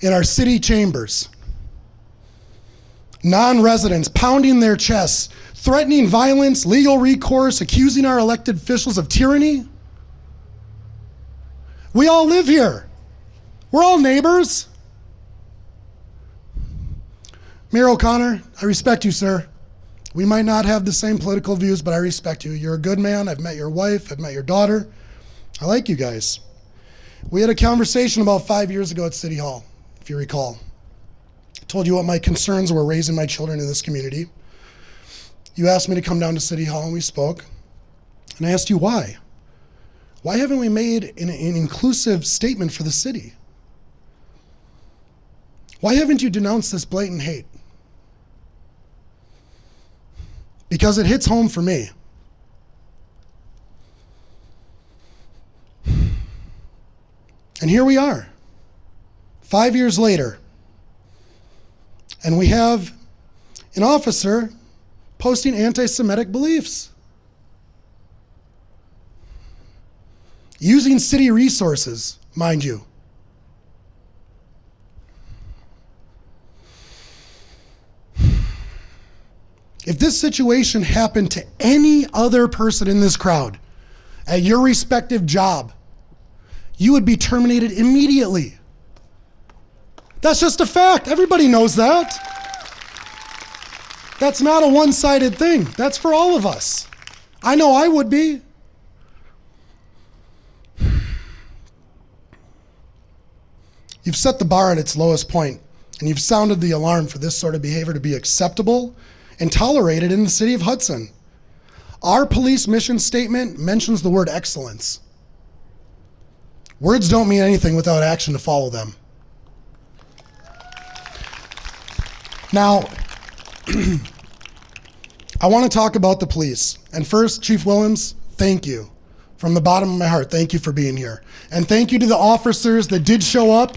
in our city chambers. Non-residents pounding their chests, threatening violence, legal recourse, accusing our elected officials of tyranny. We all live here. We're all neighbors. Mayor O'Connor, I respect you, sir. We might not have the same political views, but I respect you. You're a good man. I've met your wife. I've met your daughter. I like you guys. We had a conversation about 5 years ago at City Hall, if you recall. I told you what my concerns were raising my children in this community. You asked me to come down to City Hall and we spoke. And I asked you why. Why haven't we made an inclusive statement for the city? Why haven't you denounced this blatant hate? Because it hits home for me. And here we are, 5 years later, and we have an officer posting anti-Semitic beliefs, using city resources, mind you. If this situation happened to any other person in this crowd at your respective job, you would be terminated immediately. That's just a fact. Everybody knows that. That's not a one-sided thing. That's for all of us. I know I would be. You've set the bar at its lowest point, and you've sounded the alarm for this sort of behavior to be acceptable and tolerated in the city of Hudson. Our police mission statement mentions the word excellence. Words don't mean anything without action to follow them. Now, I want to talk about the police. And first, Chief Willems, thank you. From the bottom of my heart, thank you for being here. And thank you to the officers that did show up,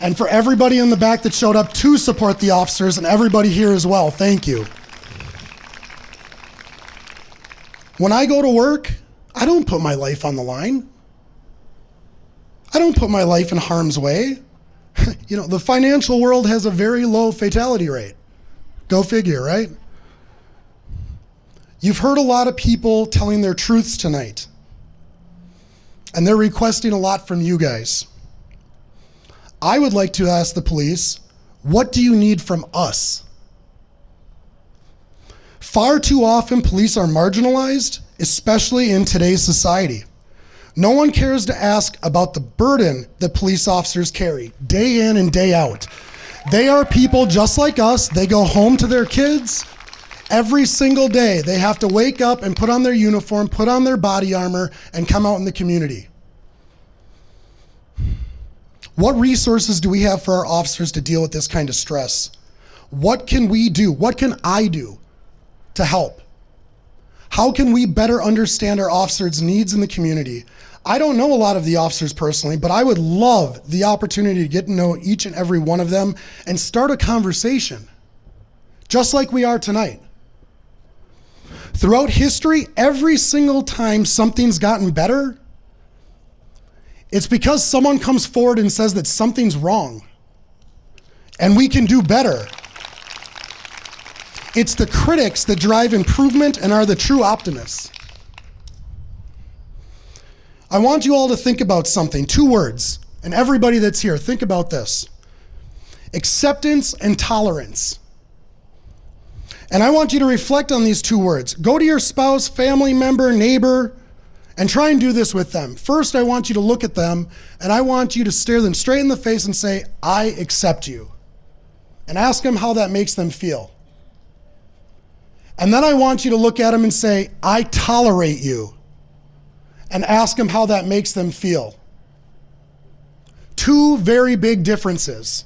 and for everybody in the back that showed up to support the officers, and everybody here as well, thank you. When I go to work, I don't put my life on the line. I don't put my life in harm's way. You know, the financial world has a very low fatality rate. Go figure, right? You've heard a lot of people telling their truths tonight, and they're requesting a lot from you guys. I would like to ask the police, what do you need from us? Far too often, police are marginalized, especially in today's society. No one cares to ask about the burden that police officers carry day in and day out. They are people just like us. They go home to their kids every single day. They have to wake up and put on their uniform, put on their body armor, and come out in the community. What resources do we have for our officers to deal with this kind of stress? What can we do? What can I do to help? How can we better understand our officers' needs in the community? I don't know a lot of the officers personally, but I would love the opportunity to get to know each and every one of them and start a conversation, just like we are tonight. Throughout history, every single time something's gotten better, it's because someone comes forward and says that something's wrong and we can do better. It's the critics that drive improvement and are the true optimists. I want you all to think about something, 2 words, and everybody that's here, think about this. Acceptance and tolerance. And I want you to reflect on these 2 words. Go to your spouse, family member, neighbor, and try and do this with them. First, I want you to look at them, and I want you to stare them straight in the face and say, I accept you. And ask them how that makes them feel. And then I want you to look at them and say, I tolerate you. And ask them how that makes them feel. 2 very big differences.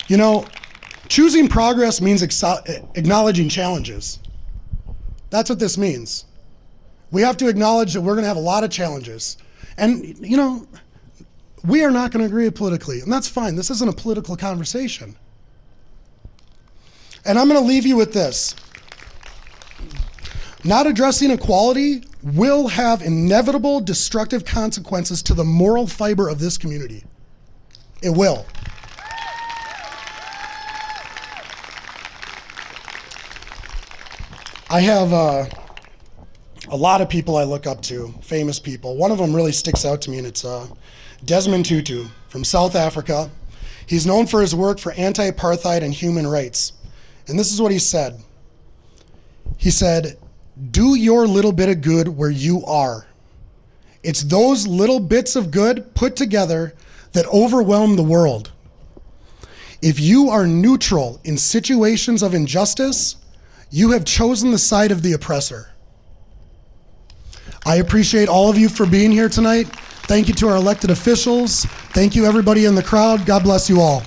You know, choosing progress means acknowledging challenges. That's what this means. We have to acknowledge that we're going to have a lot of challenges. And, you know, we are not going to agree politically, and that's fine. This isn't a political conversation. And I'm going to leave you with this. Not addressing equality will have inevitable destructive consequences to the moral fiber of this community. It will. I have a lot of people I look up to, famous people. One of them really sticks out to me, and it's Desmond Tutu from South Africa. He's known for his work for anti-apartheid and human rights. And this is what he said. He said, do your little bit of good where you are. It's those little bits of good put together that overwhelm the world. If you are neutral in situations of injustice, you have chosen the side of the oppressor. I appreciate all of you for being here tonight. Thank you to our elected officials. Thank you everybody in the crowd. God bless you all.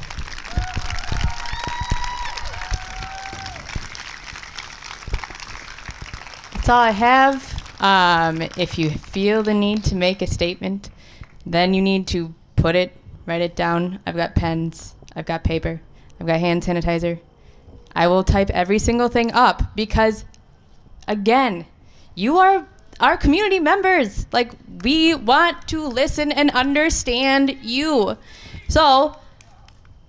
That's all I have. If you feel the need to make a statement, then you need to write it down. I've got pens, I've got paper, I've got hand sanitizer. I will type every single thing up because, again, you are our community members. Like, we want to listen and understand you. So,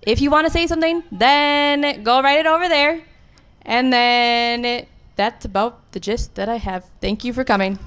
if you want to say something, then go write it over there. And then that's about the gist that I have. Thank you for coming.